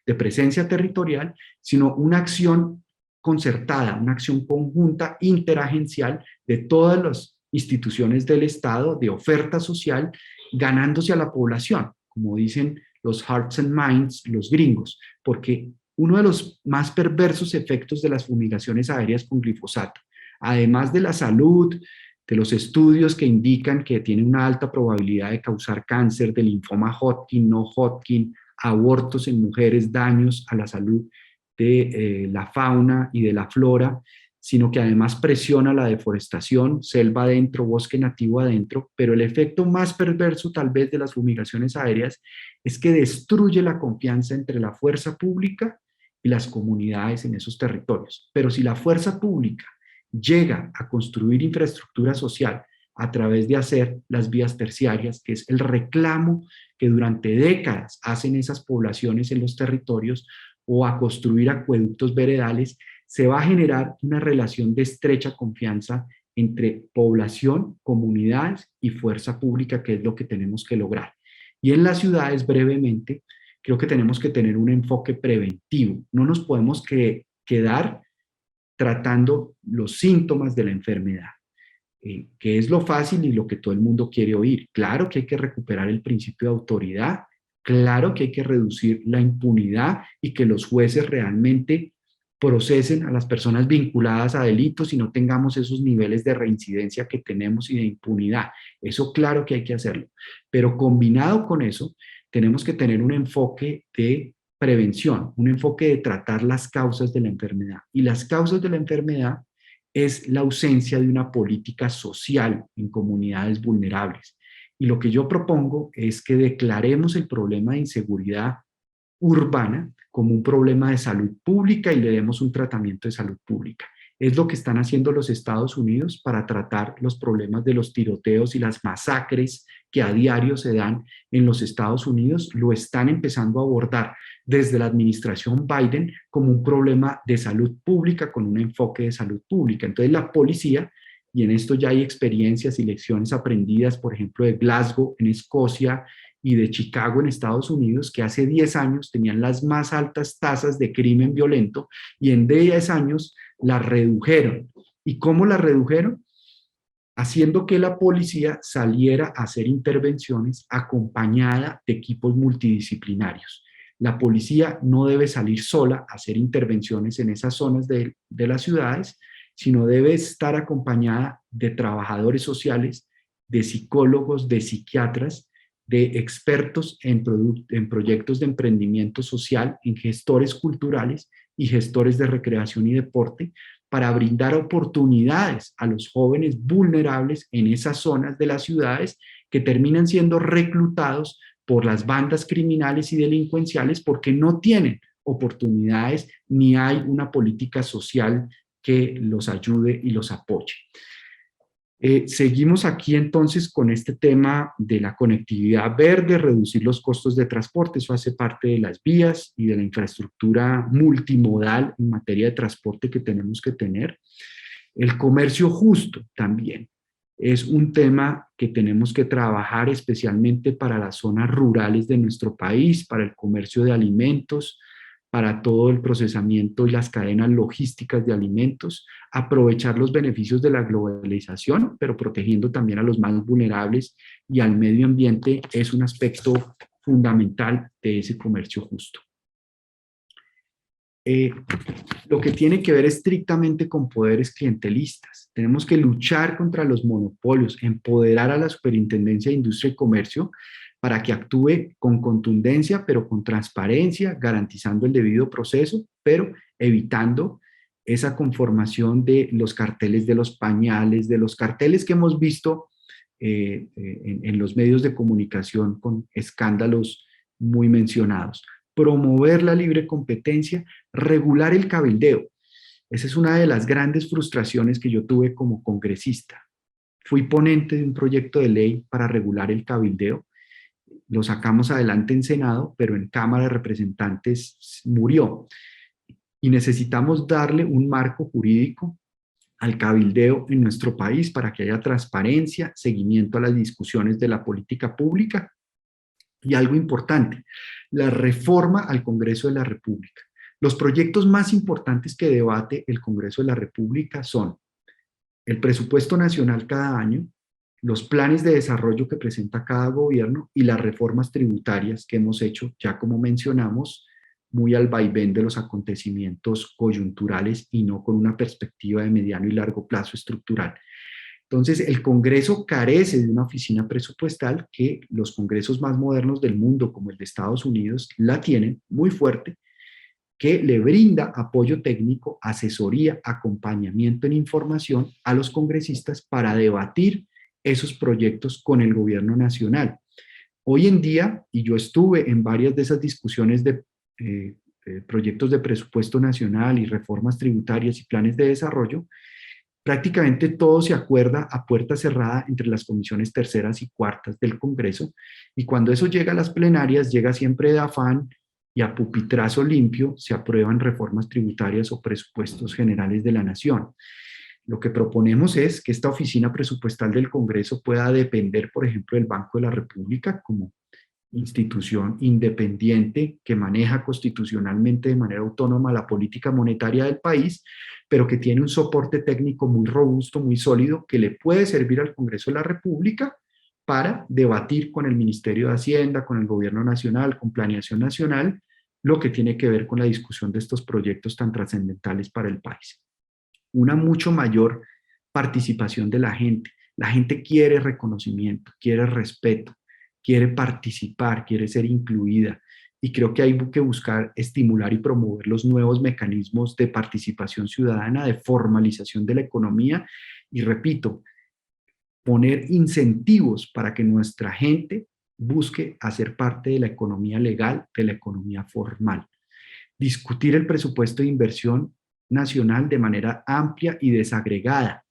de presencia territorial, sino una acción concertada, una acción conjunta, interagencial de todas las instituciones del Estado, de oferta social, ganándose a la población, como dicen los hearts and minds, los gringos, porque uno de los más perversos efectos de las fumigaciones aéreas con glifosato, además de la salud, de los estudios que indican que tiene una alta probabilidad de causar cáncer, de linfoma Hodgkin, no Hodgkin, abortos en mujeres, daños a la salud de la fauna y de la flora, sino que además presiona la deforestación, selva adentro, bosque nativo adentro, pero el efecto más perverso tal vez de las fumigaciones aéreas es que destruye la confianza entre la fuerza pública y las comunidades en esos territorios. Pero si la fuerza pública llega a construir infraestructura social a través de hacer las vías terciarias, que es el reclamo que durante décadas hacen esas poblaciones en los territorios, o a construir acueductos veredales, se va a generar una relación de estrecha confianza entre población, comunidades y fuerza pública, que es lo que tenemos que lograr. Y en las ciudades, brevemente, creo que tenemos que tener un enfoque preventivo. No nos podemos quedar tratando los síntomas de la enfermedad, que es lo fácil y lo que todo el mundo quiere oír. Claro que hay que recuperar el principio de autoridad, claro que hay que reducir la impunidad y que los jueces realmente procesen a las personas vinculadas a delitos y no tengamos esos niveles de reincidencia que tenemos y de impunidad. Eso claro que hay que hacerlo. Pero combinado con eso, tenemos que tener un enfoque de prevención, un enfoque de tratar las causas de la enfermedad. Y las causas de la enfermedad es la ausencia de una política social en comunidades vulnerables. Y lo que yo propongo es que declaremos el problema de inseguridad urbana como un problema de salud pública y le demos un tratamiento de salud pública. Es lo que están haciendo los Estados Unidos para tratar los problemas de los tiroteos y las masacres que a diario se dan en los Estados Unidos. Lo están empezando a abordar desde la administración Biden como un problema de salud pública con un enfoque de salud pública. Entonces la policía, y en esto ya hay experiencias y lecciones aprendidas, por ejemplo, de Glasgow en Escocia y de Chicago en Estados Unidos, que hace 10 años tenían las más altas tasas de crimen violento y en 10 años las redujeron. ¿Y cómo las redujeron? Haciendo que la policía saliera a hacer intervenciones acompañada de equipos multidisciplinarios. La policía no debe salir sola a hacer intervenciones en esas zonas de las ciudades, sino debe estar acompañada de trabajadores sociales, de psicólogos, de psiquiatras, de expertos en proyectos de emprendimiento social, en gestores culturales y gestores de recreación y deporte, para brindar oportunidades a los jóvenes vulnerables en esas zonas de las ciudades que terminan siendo reclutados por las bandas criminales y delincuenciales porque no tienen oportunidades ni hay una política social que los ayude y los apoye. Seguimos aquí entonces con este tema de la conectividad verde, reducir los costos de transporte. Eso hace parte de las vías y de la infraestructura multimodal en materia de transporte que tenemos que tener. El comercio justo también es un tema que tenemos que trabajar especialmente para las zonas rurales de nuestro país, para el comercio de alimentos, para todo el procesamiento y las cadenas logísticas de alimentos, aprovechar los beneficios de la globalización, pero protegiendo también a los más vulnerables y al medio ambiente es un aspecto fundamental de ese comercio justo. Lo que tiene que ver estrictamente con poderes clientelistas. Tenemos que luchar contra los monopolios, empoderar a la Superintendencia de Industria y Comercio para que actúe con contundencia, pero con transparencia, garantizando el debido proceso, pero evitando esa conformación de los carteles de los pañales, de los carteles que hemos visto en los medios de comunicación con escándalos muy mencionados. Promover la libre competencia, regular el cabildeo. Esa es una de las grandes frustraciones que yo tuve como congresista. Fui ponente de un proyecto de ley para regular el cabildeo. Lo sacamos adelante en Senado, pero en Cámara de Representantes murió. Y necesitamos darle un marco jurídico al cabildeo en nuestro país para que haya transparencia, seguimiento a las discusiones de la política pública. Y algo importante, la reforma al Congreso de la República. Los proyectos más importantes que debate el Congreso de la República son el presupuesto nacional cada año, los planes de desarrollo que presenta cada gobierno y las reformas tributarias que hemos hecho, ya como mencionamos, muy al vaivén de los acontecimientos coyunturales y no con una perspectiva de mediano y largo plazo estructural. Entonces, el Congreso carece de una oficina presupuestal que los congresos más modernos del mundo, como el de Estados Unidos, la tienen muy fuerte, que le brinda apoyo técnico, asesoría, acompañamiento en información a los congresistas para debatir esos proyectos con el gobierno nacional. Hoy en día, y yo estuve en varias de esas discusiones de proyectos de presupuesto nacional y reformas tributarias y planes de desarrollo, prácticamente todo se acuerda a puerta cerrada entre las comisiones terceras y cuartas del Congreso, y cuando eso llega a las plenarias, llega siempre de afán y a pupitrazo limpio se aprueban reformas tributarias o presupuestos generales de la nación. Lo que proponemos es que esta oficina presupuestal del Congreso pueda depender, por ejemplo, del Banco de la República como institución independiente que maneja constitucionalmente de manera autónoma la política monetaria del país, pero que tiene un soporte técnico muy robusto, muy sólido, que le puede servir al Congreso de la República para debatir con el Ministerio de Hacienda, con el Gobierno Nacional, con Planeación Nacional, lo que tiene que ver con la discusión de estos proyectos tan trascendentales para el país. Una mucho mayor participación de la gente. La gente quiere reconocimiento, quiere respeto, quiere participar, quiere ser incluida, y creo que hay que buscar estimular y promover los nuevos mecanismos de participación ciudadana, de formalización de la economía, y repito, poner incentivos para que nuestra gente busque hacer parte de la economía legal, de la economía formal. Discutir el presupuesto de inversión nacional de manera amplia y desagregada.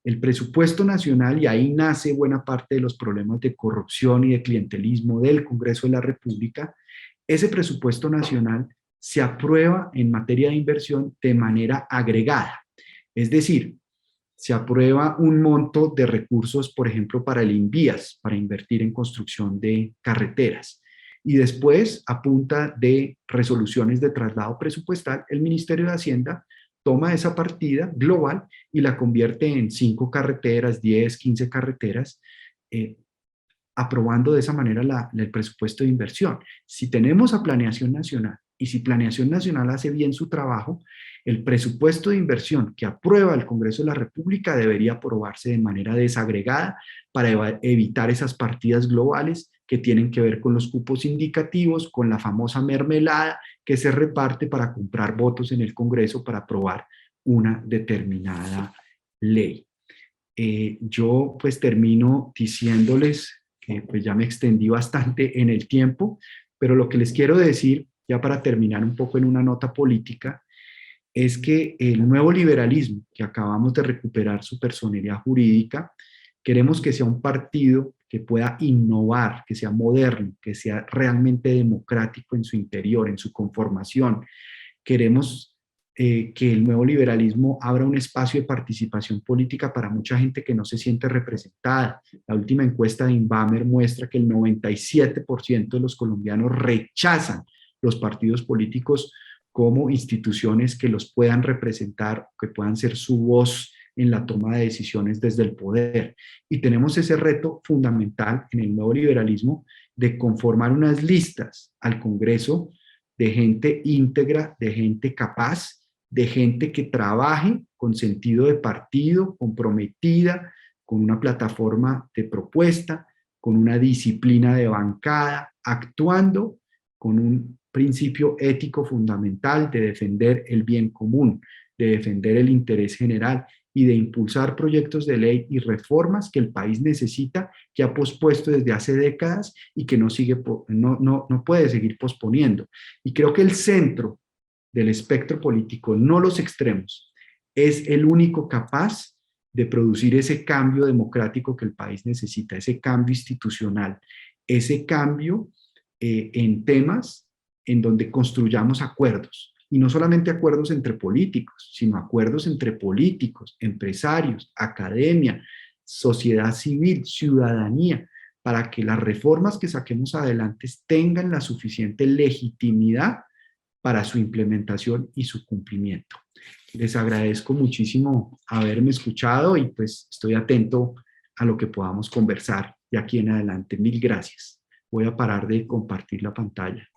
El presupuesto nacional, y ahí nace buena parte de los problemas de corrupción y de clientelismo del Congreso de la República, ese presupuesto nacional se aprueba en materia de inversión de manera agregada. Es decir, se aprueba un monto de recursos, por ejemplo, para el INVIAS, para invertir en construcción de carreteras. Y después, a punta de resoluciones de traslado presupuestal, el Ministerio de Hacienda toma esa partida global y la convierte en 5 carreteras, 10, 15 carreteras, aprobando de esa manera el presupuesto de inversión. Si tenemos a Planeación Nacional y si Planeación Nacional hace bien su trabajo, el presupuesto de inversión que aprueba el Congreso de la República debería aprobarse de manera desagregada para evitar esas partidas globales que tienen que ver con los cupos indicativos, con la famosa mermelada que se reparte para comprar votos en el Congreso para aprobar una determinada ley. Yo pues termino diciéndoles que pues ya me extendí bastante en el tiempo, pero lo que les quiero decir, ya para terminar un poco en una nota política, es que el nuevo liberalismo, que acabamos de recuperar su personería jurídica, queremos que sea un partido que pueda innovar, que sea moderno, que sea realmente democrático en su interior, en su conformación. Queremos que el nuevo liberalismo abra un espacio de participación política para mucha gente que no se siente representada. La última encuesta de Inbamer muestra que el 97% de los colombianos rechazan los partidos políticos como instituciones que los puedan representar, que puedan ser su voz en la toma de decisiones desde el poder. Y tenemos ese reto fundamental en el nuevo liberalismo de conformar unas listas al Congreso de gente íntegra, de gente capaz, de gente que trabaje con sentido de partido, comprometida, con una plataforma de propuesta, con una disciplina de bancada, actuando con un principio ético fundamental de defender el bien común, de defender el interés general y de impulsar proyectos de ley y reformas que el país necesita, que ha pospuesto desde hace décadas y que no puede seguir posponiendo. Y creo que el centro del espectro político, no los extremos, es el único capaz de producir ese cambio democrático que el país necesita, ese cambio institucional, ese cambio en temas en donde construyamos acuerdos, y no solamente acuerdos entre políticos, sino acuerdos entre políticos, empresarios, academia, sociedad civil, ciudadanía, para que las reformas que saquemos adelante tengan la suficiente legitimidad para su implementación y su cumplimiento. Les agradezco muchísimo haberme escuchado y pues estoy atento a lo que podamos conversar de aquí en adelante. Mil gracias. Voy a parar de compartir la pantalla.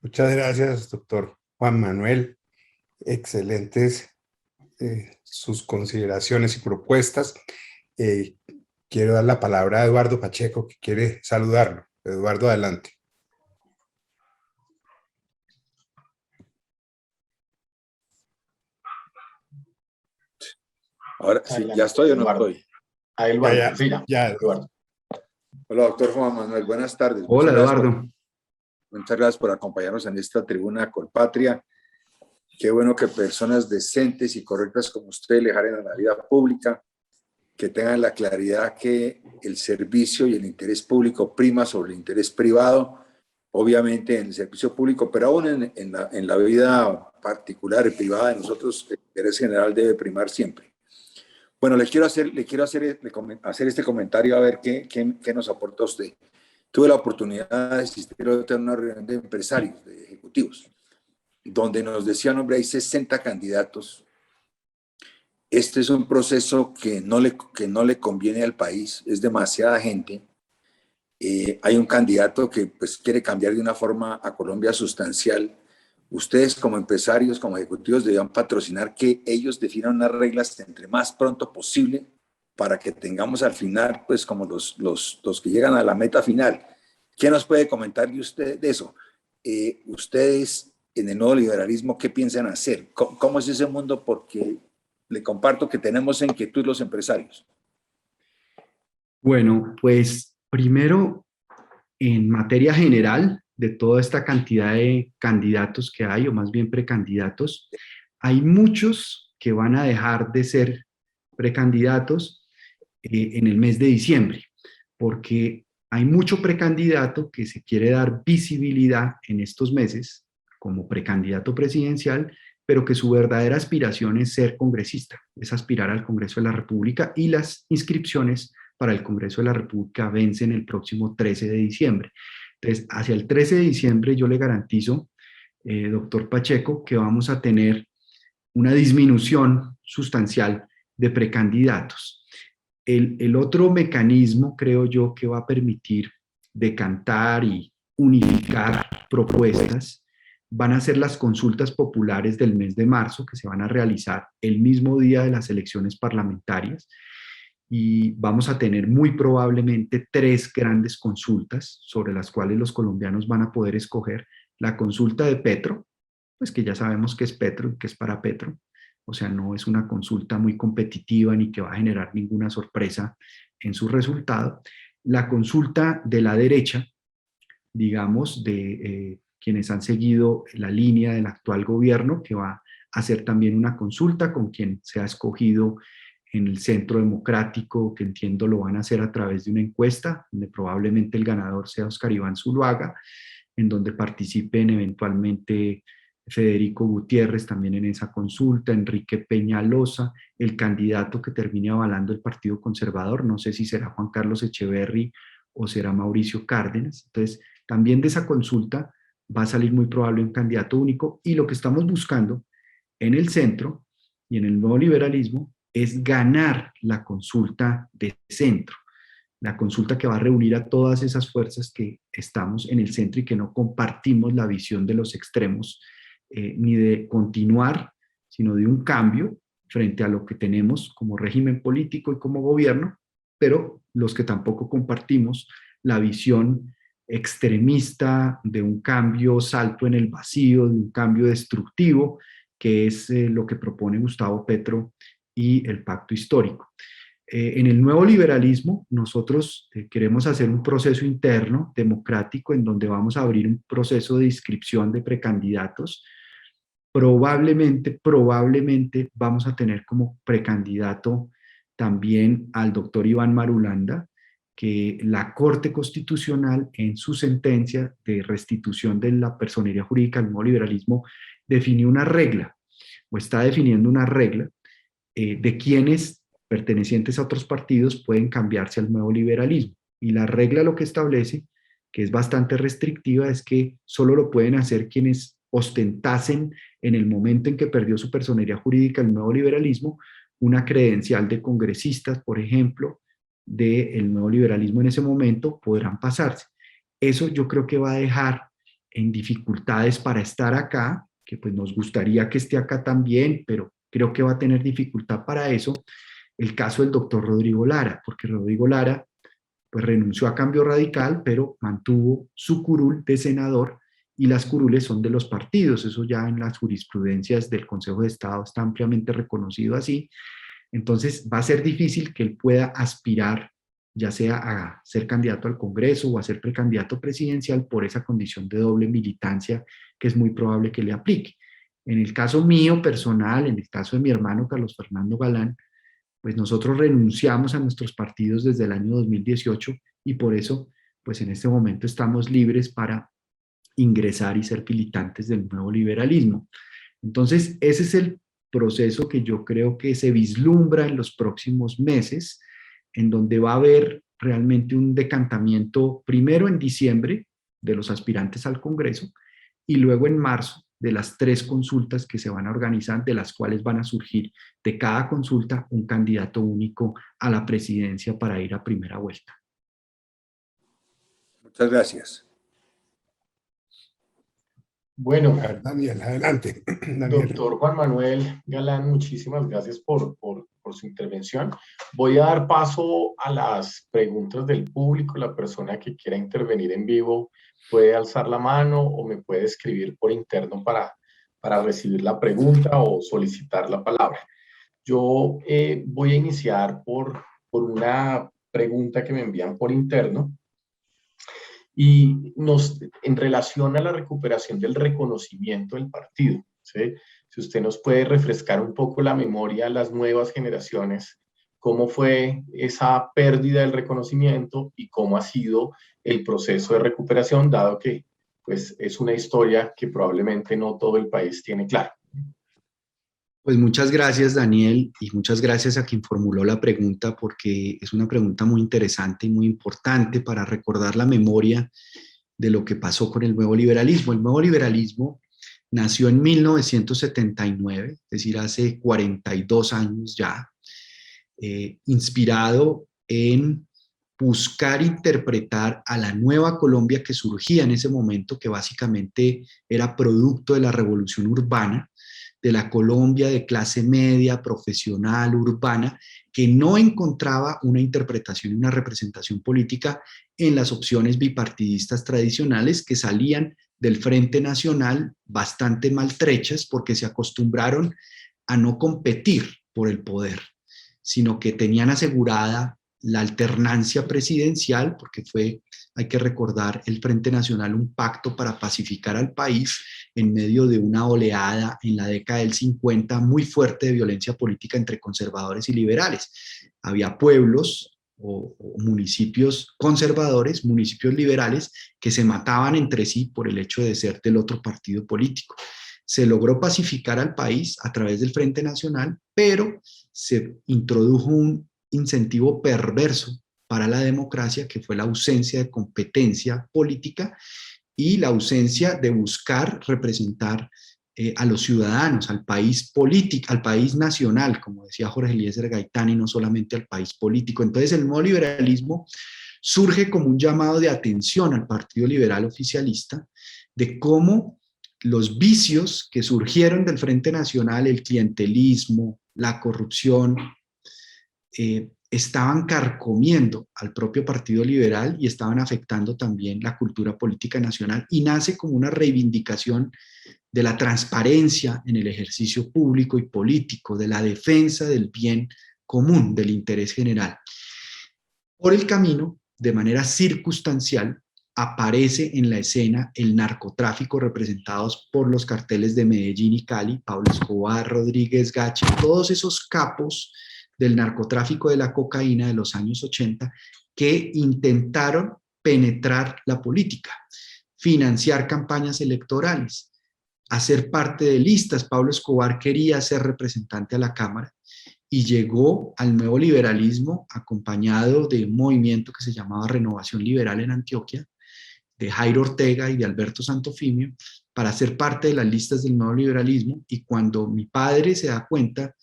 Muchas gracias, doctor Juan Manuel. Excelentes sus consideraciones y propuestas. Quiero dar la palabra a Eduardo Pacheco, que quiere saludarlo. Eduardo, adelante. Ahora sí, ¿ya estoy o no estoy? A Eduardo, sí, ya, Eduardo. Hola, doctor Juan Manuel, buenas tardes. Hola, Eduardo. Muchas gracias por acompañarnos en esta tribuna Colpatria. Qué bueno que personas decentes y correctas como usted le jalen a la vida pública, que tengan la claridad que el servicio y el interés público prima sobre el interés privado, obviamente en el servicio público, pero aún en la vida particular y privada de nosotros, el interés general debe primar siempre. Bueno, le quiero hacer este comentario a ver qué nos aporta usted. Tuve la oportunidad de asistir a una reunión de empresarios, de ejecutivos, donde nos decían, hombre, hay 60 candidatos. Este es un proceso que no le conviene al país, es demasiada gente. Hay un candidato que pues, quiere cambiar de una forma a Colombia sustancial. Ustedes como empresarios, como ejecutivos, debían patrocinar que ellos definan unas reglas entre más pronto posible para que tengamos al final, pues como los que llegan a la meta final. ¿Qué nos puede comentar de usted de eso? Ustedes en el nuevo liberalismo, ¿qué piensan hacer? ¿Cómo es ese mundo? Porque le comparto que tenemos inquietud los empresarios. Bueno, pues primero, en materia general de toda esta cantidad de candidatos que hay, o más bien precandidatos, hay muchos que van a dejar de ser precandidatos en el mes de diciembre, porque hay mucho precandidato que se quiere dar visibilidad en estos meses como precandidato presidencial, pero que su verdadera aspiración es ser congresista, es aspirar al Congreso de la República, y las inscripciones para el Congreso de la República vencen el próximo 13 de diciembre. Entonces, hacia el 13 de diciembre yo le garantizo, doctor Pacheco, que vamos a tener una disminución sustancial de precandidatos. El otro mecanismo, creo yo, que va a permitir decantar y unificar propuestas van a ser las consultas populares del mes de marzo, que se van a realizar el mismo día de las elecciones parlamentarias, y vamos a tener muy probablemente 3 grandes consultas sobre las cuales los colombianos van a poder escoger. La consulta de Petro, pues que ya sabemos que es Petro y que es para Petro, o sea, no es una consulta muy competitiva ni que va a generar ninguna sorpresa en su resultado. La consulta de la derecha, digamos, de quienes han seguido la línea del actual gobierno, que va hacer también una consulta con quien se ha escogido en el Centro Democrático, que entiendo lo van a hacer a través de una encuesta, donde probablemente el ganador sea Óscar Iván Zuluaga, en donde participen eventualmente Federico Gutiérrez también en esa consulta, Enrique Peñalosa, el candidato que termine avalando el Partido Conservador, no sé si será Juan Carlos Echeverry o será Mauricio Cárdenas. Entonces, también de esa consulta va a salir muy probable un candidato único, y lo que estamos buscando en el centro y en el nuevo liberalismo es ganar la consulta de centro, la consulta que va a reunir a todas esas fuerzas que estamos en el centro y que no compartimos la visión de los extremos, ni de continuar, sino de un cambio frente a lo que tenemos como régimen político y como gobierno, pero los que tampoco compartimos la visión extremista de un cambio salto en el vacío, de un cambio destructivo, que es lo que propone Gustavo Petro y el Pacto Histórico. En el nuevo liberalismo, nosotros queremos hacer un proceso interno democrático en donde vamos a abrir un proceso de inscripción de precandidatos. Probablemente vamos a tener como precandidato también al doctor Iván Marulanda, que la Corte Constitucional en su sentencia de restitución de la personería jurídica al nuevo liberalismo definió una regla, o está definiendo una regla de quienes pertenecientes a otros partidos pueden cambiarse al nuevo liberalismo. Y la regla lo que establece, que es bastante restrictiva, es que solo lo pueden hacer quienes ostentasen en el momento en que perdió su personería jurídica el nuevo liberalismo una credencial de congresistas, por ejemplo, del nuevo liberalismo en ese momento, podrán pasarse. Eso yo creo que va a dejar en dificultades para estar acá, que pues nos gustaría que esté acá también, pero creo que va a tener dificultad para eso, el caso del doctor Rodrigo Lara, porque Rodrigo Lara pues renunció a Cambio Radical, pero mantuvo su curul de senador, y las curules son de los partidos, eso ya en las jurisprudencias del Consejo de Estado está ampliamente reconocido así. Entonces va a ser difícil que él pueda aspirar ya sea a ser candidato al Congreso o a ser precandidato presidencial por esa condición de doble militancia que es muy probable que le aplique. En el caso mío personal, en el caso de mi hermano Carlos Fernando Galán, pues nosotros renunciamos a nuestros partidos desde el año 2018 y por eso, pues en este momento estamos libres para ingresar y ser militantes del nuevo liberalismo. Entonces, ese es el proceso que yo creo que se vislumbra en los próximos meses, en donde va a haber realmente un decantamiento primero en diciembre de los aspirantes al Congreso y luego en marzo de las 3 consultas que se van a organizar, de las cuales van a surgir de cada consulta un candidato único a la presidencia para ir a primera vuelta. Muchas gracias. Bueno, Daniel, adelante. Daniel. Doctor Juan Manuel Galán, muchísimas gracias por su intervención. Voy a dar paso a las preguntas del público. La persona que quiera intervenir en vivo puede alzar la mano o me puede escribir por interno para recibir la pregunta o solicitar la palabra. Yo voy a iniciar por una pregunta que me envían por interno. Y en relación a la recuperación del reconocimiento del partido, ¿sí? Si usted nos puede refrescar un poco la memoria a las nuevas generaciones, cómo fue esa pérdida del reconocimiento y cómo ha sido el proceso de recuperación, dado que pues, es una historia que probablemente no todo el país tiene claro. Pues muchas gracias, Daniel, y muchas gracias a quien formuló la pregunta, porque es una pregunta muy interesante y muy importante para recordar la memoria de lo que pasó con el nuevo liberalismo. El nuevo liberalismo nació en 1979, es decir, hace 42 años ya, inspirado en buscar interpretar a la nueva Colombia que surgía en ese momento, que básicamente era producto de la revolución urbana, de la Colombia de clase media, profesional, urbana, que no encontraba una interpretación y una representación política en las opciones bipartidistas tradicionales que salían del Frente Nacional bastante maltrechas porque se acostumbraron a no competir por el poder, sino que tenían asegurada la alternancia presidencial, porque fue, hay que recordar, el Frente Nacional un pacto para pacificar al país en medio de una oleada en la década del 50 muy fuerte de violencia política entre conservadores y liberales. Había pueblos o municipios conservadores, municipios liberales, que se mataban entre sí por el hecho de ser del otro partido político. Se logró pacificar al país a través del Frente Nacional, pero se introdujo un incentivo perverso para la democracia, que fue la ausencia de competencia política y la ausencia de buscar representar a los ciudadanos, al país político, al país nacional, como decía Jorge Eliezer Gaitán, y no solamente al país político. Entonces el nuevo liberalismo surge como un llamado de atención al Partido Liberal oficialista de cómo los vicios que surgieron del Frente Nacional, el clientelismo, la corrupción, estaban carcomiendo al propio Partido Liberal y estaban afectando también la cultura política nacional, y nace como una reivindicación de la transparencia en el ejercicio público y político, de la defensa del bien común, del interés general. Por el camino, de manera circunstancial, aparece en la escena el narcotráfico representados por los carteles de Medellín y Cali, Pablo Escobar, Rodríguez Gacha, todos esos capos del narcotráfico de la cocaína de los años 80 que intentaron penetrar la política, financiar campañas electorales, hacer parte de listas. Pablo Escobar quería ser representante a la Cámara y llegó al nuevo liberalismo acompañado de un movimiento que se llamaba Renovación Liberal en Antioquia, de Jairo Ortega y de Alberto Santofimio, para ser parte de las listas del nuevo liberalismo. Y cuando mi padre se da cuenta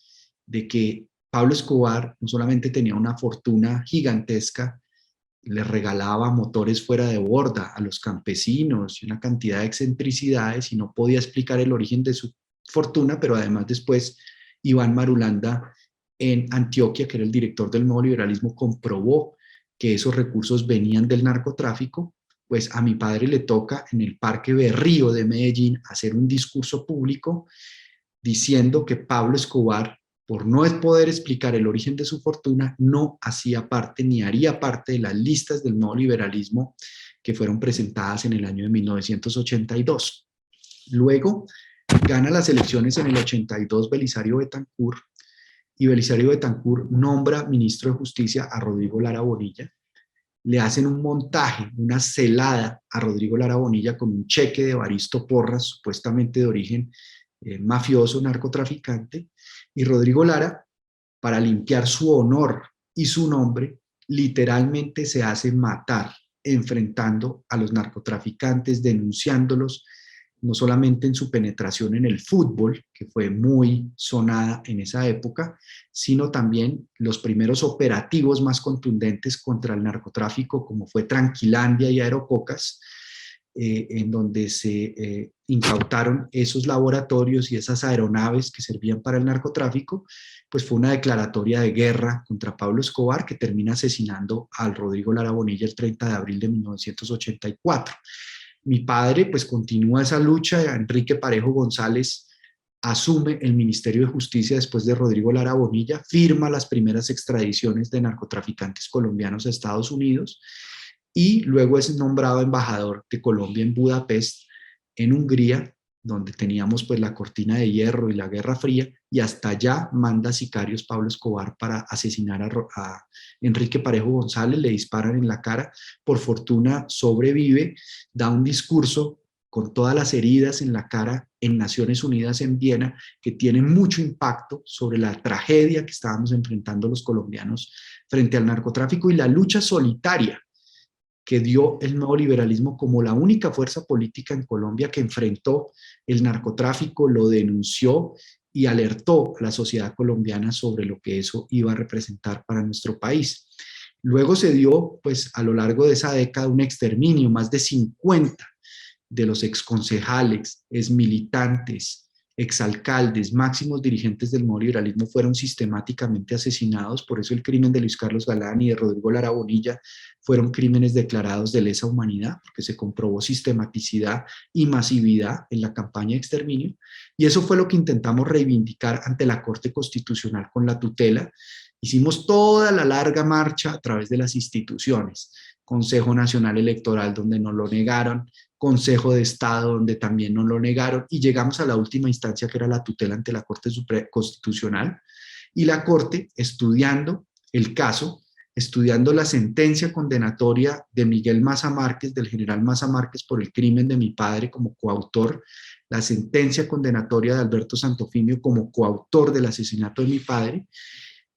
de que Pablo Escobar no solamente tenía una fortuna gigantesca, le regalaba motores fuera de borda a los campesinos y una cantidad de excentricidades, y no podía explicar el origen de su fortuna, pero además después Iván Marulanda en Antioquia, que era el director del nuevo liberalismo, comprobó que esos recursos venían del narcotráfico. Pues a mi padre le toca en el Parque Berrío de Medellín hacer un discurso público diciendo que Pablo Escobar, por no poder explicar el origen de su fortuna, no hacía parte ni haría parte de las listas del nuevo liberalismo que fueron presentadas en el año de 1982. Luego gana las elecciones en el 82 Belisario Betancur, y Belisario Betancur nombra ministro de Justicia a Rodrigo Lara Bonilla. Le hacen un montaje, una celada a Rodrigo Lara Bonilla con un cheque de Evaristo Porras, supuestamente de origen mafioso, narcotraficante, y Rodrigo Lara, para limpiar su honor y su nombre, literalmente se hace matar enfrentando a los narcotraficantes, denunciándolos, no solamente en su penetración en el fútbol, que fue muy sonada en esa época, sino también los primeros operativos más contundentes contra el narcotráfico, como fue Tranquilandia y Aerococas, en donde se incautaron esos laboratorios y esas aeronaves que servían para el narcotráfico. Pues fue una declaratoria de guerra contra Pablo Escobar, que termina asesinando al Rodrigo Lara Bonilla el 30 de abril de 1984. Mi padre pues continúa esa lucha. Enrique Parejo González asume el Ministerio de Justicia después de Rodrigo Lara Bonilla, firma las primeras extradiciones de narcotraficantes colombianos a Estados Unidos, y luego es nombrado embajador de Colombia en Budapest, en Hungría, donde teníamos pues la cortina de hierro y la Guerra Fría, y hasta allá manda sicarios Pablo Escobar para asesinar a Enrique Parejo González. Le disparan en la cara, por fortuna sobrevive, da un discurso con todas las heridas en la cara en Naciones Unidas en Viena, que tiene mucho impacto sobre la tragedia que estábamos enfrentando los colombianos frente al narcotráfico y la lucha solitaria que dio el nuevo liberalismo como la única fuerza política en Colombia que enfrentó el narcotráfico, lo denunció y alertó a la sociedad colombiana sobre lo que eso iba a representar para nuestro país. Luego se dio, pues, a lo largo de esa década un exterminio. Más de 50 de los exconcejales, exmilitantes, exalcaldes, máximos dirigentes del nuevo liberalismo fueron sistemáticamente asesinados. Por eso el crimen de Luis Carlos Galán y de Rodrigo Lara Bonilla fueron crímenes declarados de lesa humanidad, porque se comprobó sistematicidad y masividad en la campaña de exterminio. Y eso fue lo que intentamos reivindicar ante la Corte Constitucional con la tutela, Hicimos toda la larga marcha a través de las instituciones, Consejo Nacional Electoral, donde nos lo negaron, Consejo de Estado, donde también nos lo negaron, y llegamos a la última instancia, que era la tutela ante la Corte Constitucional, y la Corte, estudiando el caso, estudiando la sentencia condenatoria de Miguel Maza Márquez, del general Maza Márquez, por el crimen de mi padre como coautor, la sentencia condenatoria de Alberto Santofimio como coautor del asesinato de mi padre,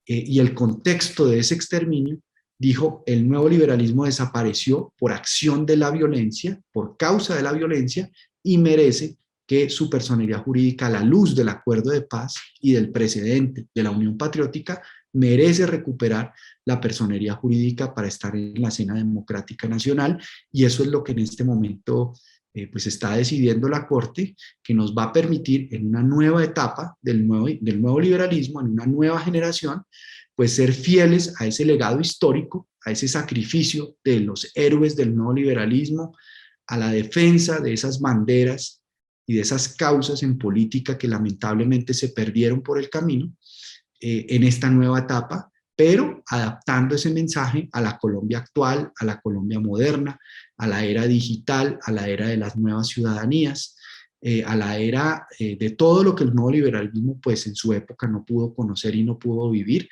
y el contexto de ese exterminio, dijo: el nuevo liberalismo desapareció por acción de la violencia, por causa de la violencia, y merece que su personería jurídica, a la luz del acuerdo de paz y del precedente de la Unión Patriótica, merece recuperar la personería jurídica para estar en la escena democrática nacional, y eso es lo que en este momento pues está decidiendo la Corte, que nos va a permitir en una nueva etapa del nuevo liberalismo, en una nueva generación, pues ser fieles a ese legado histórico, a ese sacrificio de los héroes del nuevo liberalismo, a la defensa de esas banderas y de esas causas en política que lamentablemente se perdieron por el camino en esta nueva etapa, pero adaptando ese mensaje a la Colombia actual, a la Colombia moderna, a la era digital, a la era de las nuevas ciudadanías, a la era de todo lo que el nuevo liberalismo pues en su época no pudo conocer y no pudo vivir.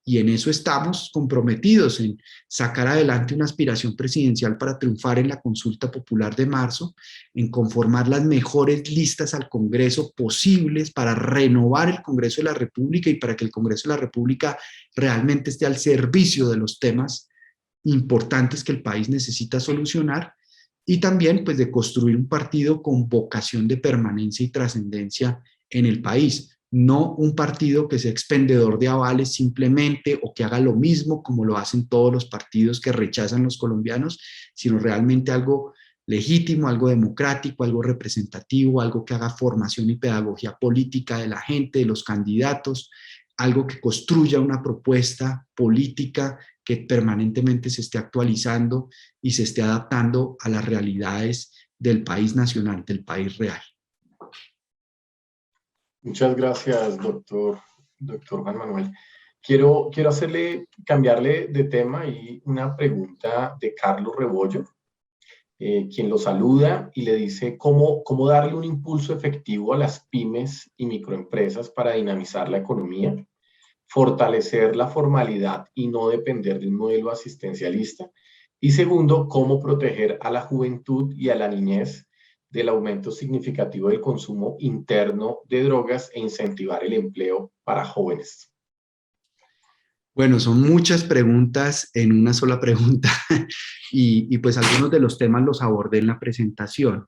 Y en eso estamos comprometidos, en sacar adelante una aspiración presidencial para triunfar en la consulta popular de marzo, en conformar las mejores listas al Congreso posibles para renovar el Congreso de la República y para que el Congreso de la República realmente esté al servicio de los temas importantes que el país necesita solucionar, y también pues de construir un partido con vocación de permanencia y trascendencia en el país. No un partido que sea expendedor de avales simplemente, o que haga lo mismo como lo hacen todos los partidos que rechazan los colombianos, sino realmente algo legítimo, algo democrático, algo representativo, algo que haga formación y pedagogía política de la gente, de los candidatos, algo que construya una propuesta política que permanentemente se esté actualizando y se esté adaptando a las realidades del país nacional, del país real. Muchas gracias, doctor Juan Manuel. Quiero cambiarle de tema, y una pregunta de Carlos Rebollo, quien lo saluda y le dice cómo darle un impulso efectivo a las pymes y microempresas para dinamizar la economía, fortalecer la formalidad y no depender de un modelo asistencialista. Y segundo, cómo proteger a la juventud y a la niñez del aumento significativo del consumo interno de drogas e incentivar el empleo para jóvenes. Bueno, son muchas preguntas en una sola pregunta y pues algunos de los temas los abordé en la presentación.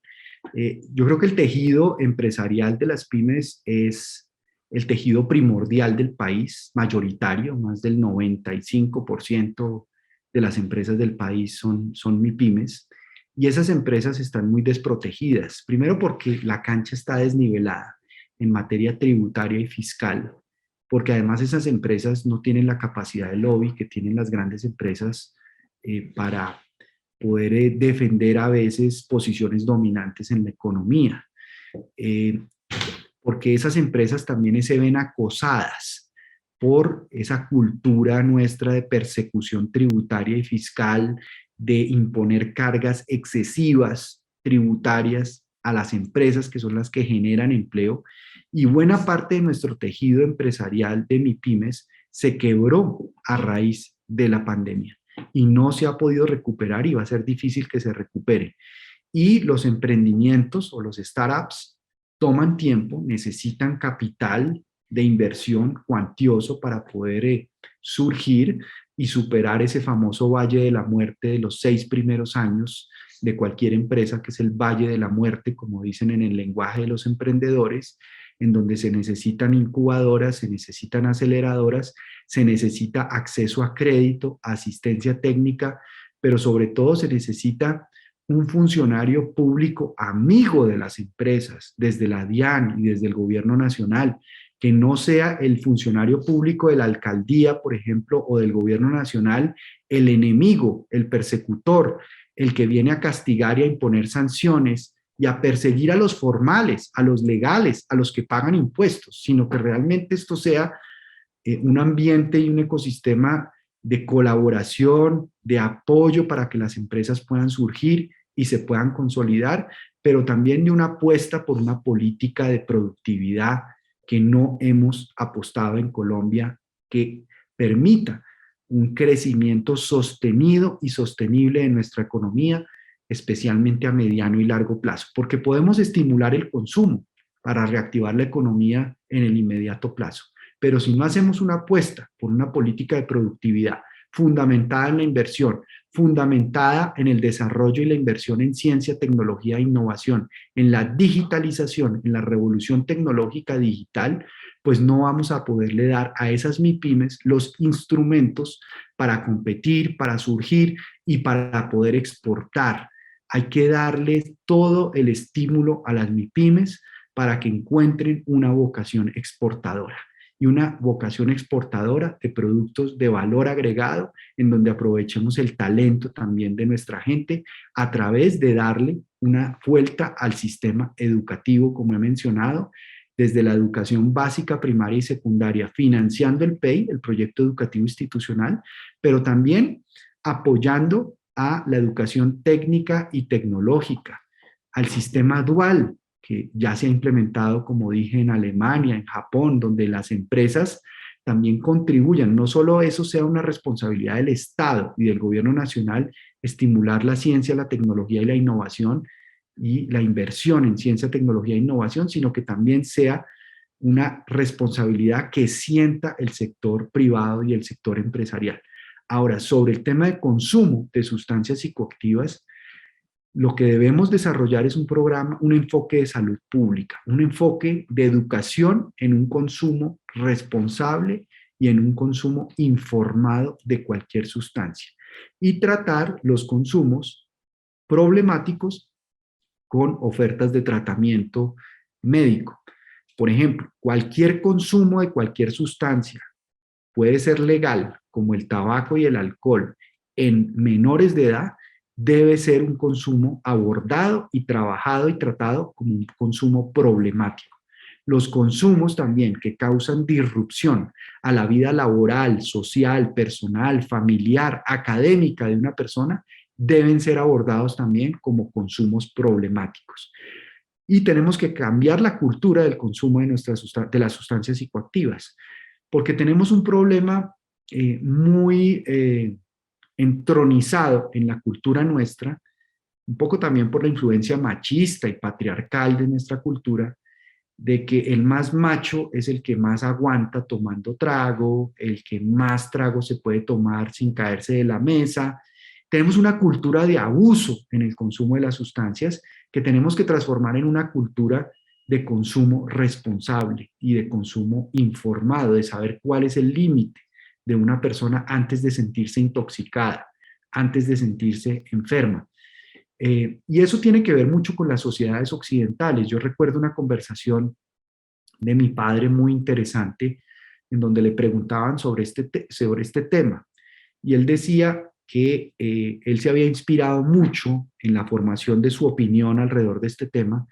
Yo creo que el tejido empresarial de las pymes es el tejido primordial del país, mayoritario. Más del 95% de las empresas del país son MIPYMES, y esas empresas están muy desprotegidas. Primero porque la cancha está desnivelada en materia tributaria y fiscal, porque además esas empresas no tienen la capacidad de lobby que tienen las grandes empresas para poder defender a veces posiciones dominantes en la economía. Porque esas empresas también se ven acosadas por esa cultura nuestra de persecución tributaria y fiscal, de imponer cargas excesivas tributarias a las empresas que son las que generan empleo, y buena parte de nuestro tejido empresarial de MIPYMES se quebró a raíz de la pandemia y no se ha podido recuperar, y va a ser difícil que se recupere. Y los emprendimientos o los startups toman tiempo, necesitan capital de inversión cuantioso para poder surgir y superar ese famoso valle de la muerte de los 6 primeros años de cualquier empresa, que es el valle de la muerte, como dicen en el lenguaje de los emprendedores, en donde se necesitan incubadoras, se necesitan aceleradoras, se necesita acceso a crédito, asistencia técnica, pero sobre todo se necesita un funcionario público amigo de las empresas, desde la DIAN y desde el gobierno nacional, que no sea el funcionario público de la alcaldía, por ejemplo, o del gobierno nacional, el enemigo, el persecutor, el que viene a castigar y a imponer sanciones y a perseguir a los formales, a los legales, a los que pagan impuestos, sino que realmente esto sea un ambiente y un ecosistema de colaboración, de apoyo para que las empresas puedan surgir y se puedan consolidar, pero también de una apuesta por una política de productividad que no hemos apostado en Colombia, que permita un crecimiento sostenido y sostenible de nuestra economía, especialmente a mediano y largo plazo, porque podemos estimular el consumo para reactivar la economía en el inmediato plazo. Pero si no hacemos una apuesta por una política de productividad fundamentada en la inversión, fundamentada en el desarrollo y la inversión en ciencia, tecnología e innovación, en la digitalización, en la revolución tecnológica digital, pues no vamos a poderle dar a esas MIPYMES los instrumentos para competir, para surgir y para poder exportar. Hay que darles todo el estímulo a las MIPYMES para que encuentren una vocación exportadora y una vocación exportadora de productos de valor agregado en donde aprovechemos el talento también de nuestra gente a través de darle una vuelta al sistema educativo, como he mencionado, desde la educación básica, primaria y secundaria, financiando el PEI, el Proyecto Educativo Institucional, pero también apoyando a la educación técnica y tecnológica, al sistema dual, que ya se ha implementado, como dije, en Alemania, en Japón, donde las empresas también contribuyan. No solo eso sea una responsabilidad del Estado y del gobierno nacional, estimular la ciencia, la tecnología y la innovación y la inversión en ciencia, tecnología e innovación, sino que también sea una responsabilidad que sienta el sector privado y el sector empresarial. Ahora, sobre el tema de consumo de sustancias psicoactivas, lo que debemos desarrollar es un programa, un enfoque de salud pública, un enfoque de educación en un consumo responsable y en un consumo informado de cualquier sustancia y tratar los consumos problemáticos con ofertas de tratamiento médico. Por ejemplo, cualquier consumo de cualquier sustancia puede ser legal, como el tabaco y el alcohol, en menores de edad, debe ser un consumo abordado y trabajado y tratado como un consumo problemático. Los consumos también que causan disrupción a la vida laboral, social, personal, familiar, académica de una persona, deben ser abordados también como consumos problemáticos. Y tenemos que cambiar la cultura del consumo de las sustancias psicoactivas, porque tenemos un problema muy entronizado en la cultura nuestra, un poco también por la influencia machista y patriarcal de nuestra cultura, de que el más macho es el que más aguanta tomando trago, el que más trago se puede tomar sin caerse de la mesa. Tenemos una cultura de abuso en el consumo de las sustancias que tenemos que transformar en una cultura de consumo responsable y de consumo informado, de saber cuál es el límite de una persona antes de sentirse intoxicada, antes de sentirse enferma. Y eso tiene que ver mucho con las sociedades occidentales. Yo recuerdo una conversación de mi padre muy interesante en donde le preguntaban sobre este tema. Y él decía que él se había inspirado mucho en la formación de su opinión alrededor de este tema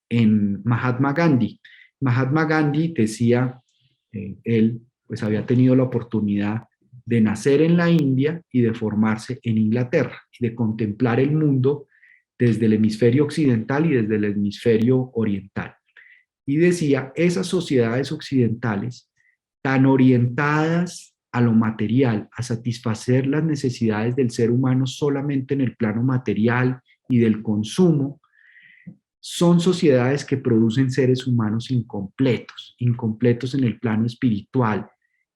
en Mahatma Gandhi. Mahatma Gandhi decía, él pues había tenido la oportunidad de nacer en la India y de formarse en Inglaterra, y de contemplar el mundo desde el hemisferio occidental y desde el hemisferio oriental. Y decía, esas sociedades occidentales tan orientadas a lo material, a satisfacer las necesidades del ser humano solamente en el plano material y del consumo, son sociedades que producen seres humanos incompletos, incompletos en el plano espiritual,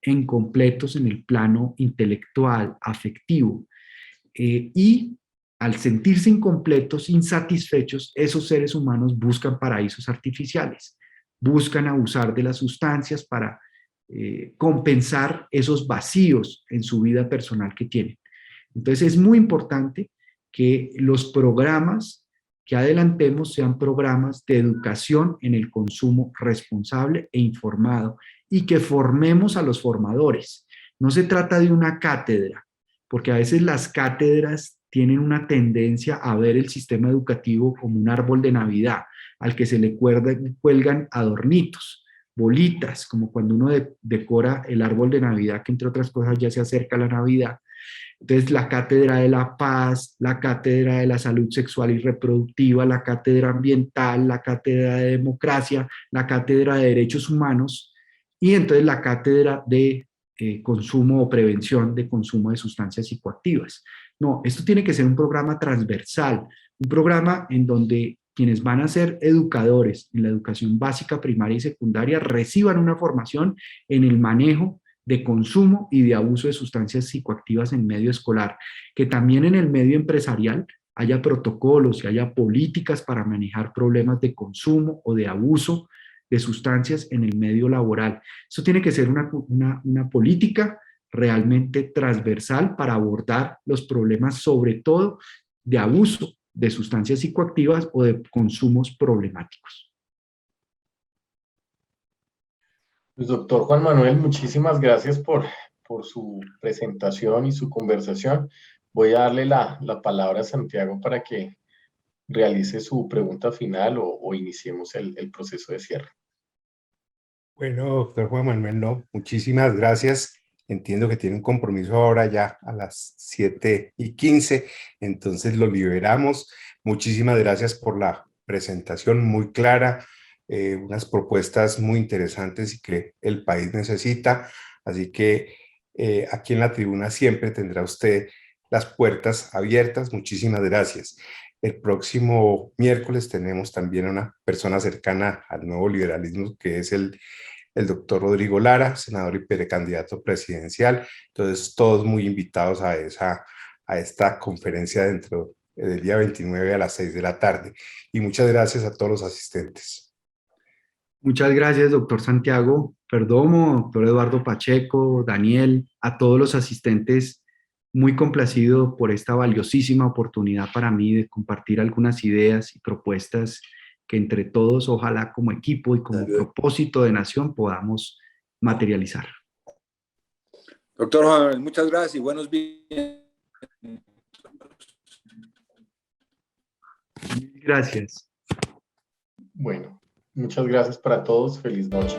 incompletos en el plano intelectual, afectivo. Y al sentirse incompletos, insatisfechos, esos seres humanos buscan paraísos artificiales, buscan abusar de las sustancias para compensar esos vacíos en su vida personal que tienen. Entonces es muy importante que los programas que adelantemos sean programas de educación en el consumo responsable e informado y que formemos a los formadores. No se trata de una cátedra, porque a veces las cátedras tienen una tendencia a ver el sistema educativo como un árbol de Navidad al que se le cuelgan adornitos. bolitas, como cuando uno decora el árbol de Navidad, que entre otras cosas ya se acerca la Navidad. Entonces, la cátedra de la paz, la cátedra de la salud sexual y reproductiva, la cátedra ambiental, la cátedra de democracia, la cátedra de derechos humanos y entonces la cátedra de consumo o prevención de consumo de sustancias psicoactivas. No, esto tiene que ser un programa transversal, un programa en donde quienes van a ser educadores en la educación básica, primaria y secundaria reciban una formación en el manejo de consumo y de abuso de sustancias psicoactivas en medio escolar, que también en el medio empresarial haya protocolos y haya políticas para manejar problemas de consumo o de abuso de sustancias en el medio laboral. Eso tiene que ser una política realmente transversal para abordar los problemas, sobre todo de abuso de sustancias psicoactivas o de consumos problemáticos. Pues, doctor Juan Manuel, muchísimas gracias por su presentación y su conversación. Voy a darle la palabra a Santiago para que realice su pregunta final o iniciemos el proceso de cierre. Bueno, doctor Juan Manuel, no, muchísimas gracias. Entiendo que tiene un compromiso ahora ya a las 7:15, entonces lo liberamos. Muchísimas gracias por la presentación muy clara, unas propuestas muy interesantes y que el país necesita. Así que aquí en la tribuna siempre tendrá usted las puertas abiertas. Muchísimas gracias. El próximo miércoles tenemos también a una persona cercana al nuevo liberalismo, que es el doctor Rodrigo Lara, senador y precandidato presidencial. Entonces, todos muy invitados a esta conferencia dentro del día 29 a las 6 de la tarde. Y muchas gracias a todos los asistentes. Muchas gracias, doctor Santiago Perdomo, doctor Eduardo Pacheco, Daniel, a todos los asistentes. Muy complacido por esta valiosísima oportunidad para mí de compartir algunas ideas y propuestas que entre todos, ojalá como equipo y como propósito de nación, podamos materializar. Doctor Juan, muchas gracias y buenos días. Gracias. Bueno, muchas gracias para todos. Feliz noche.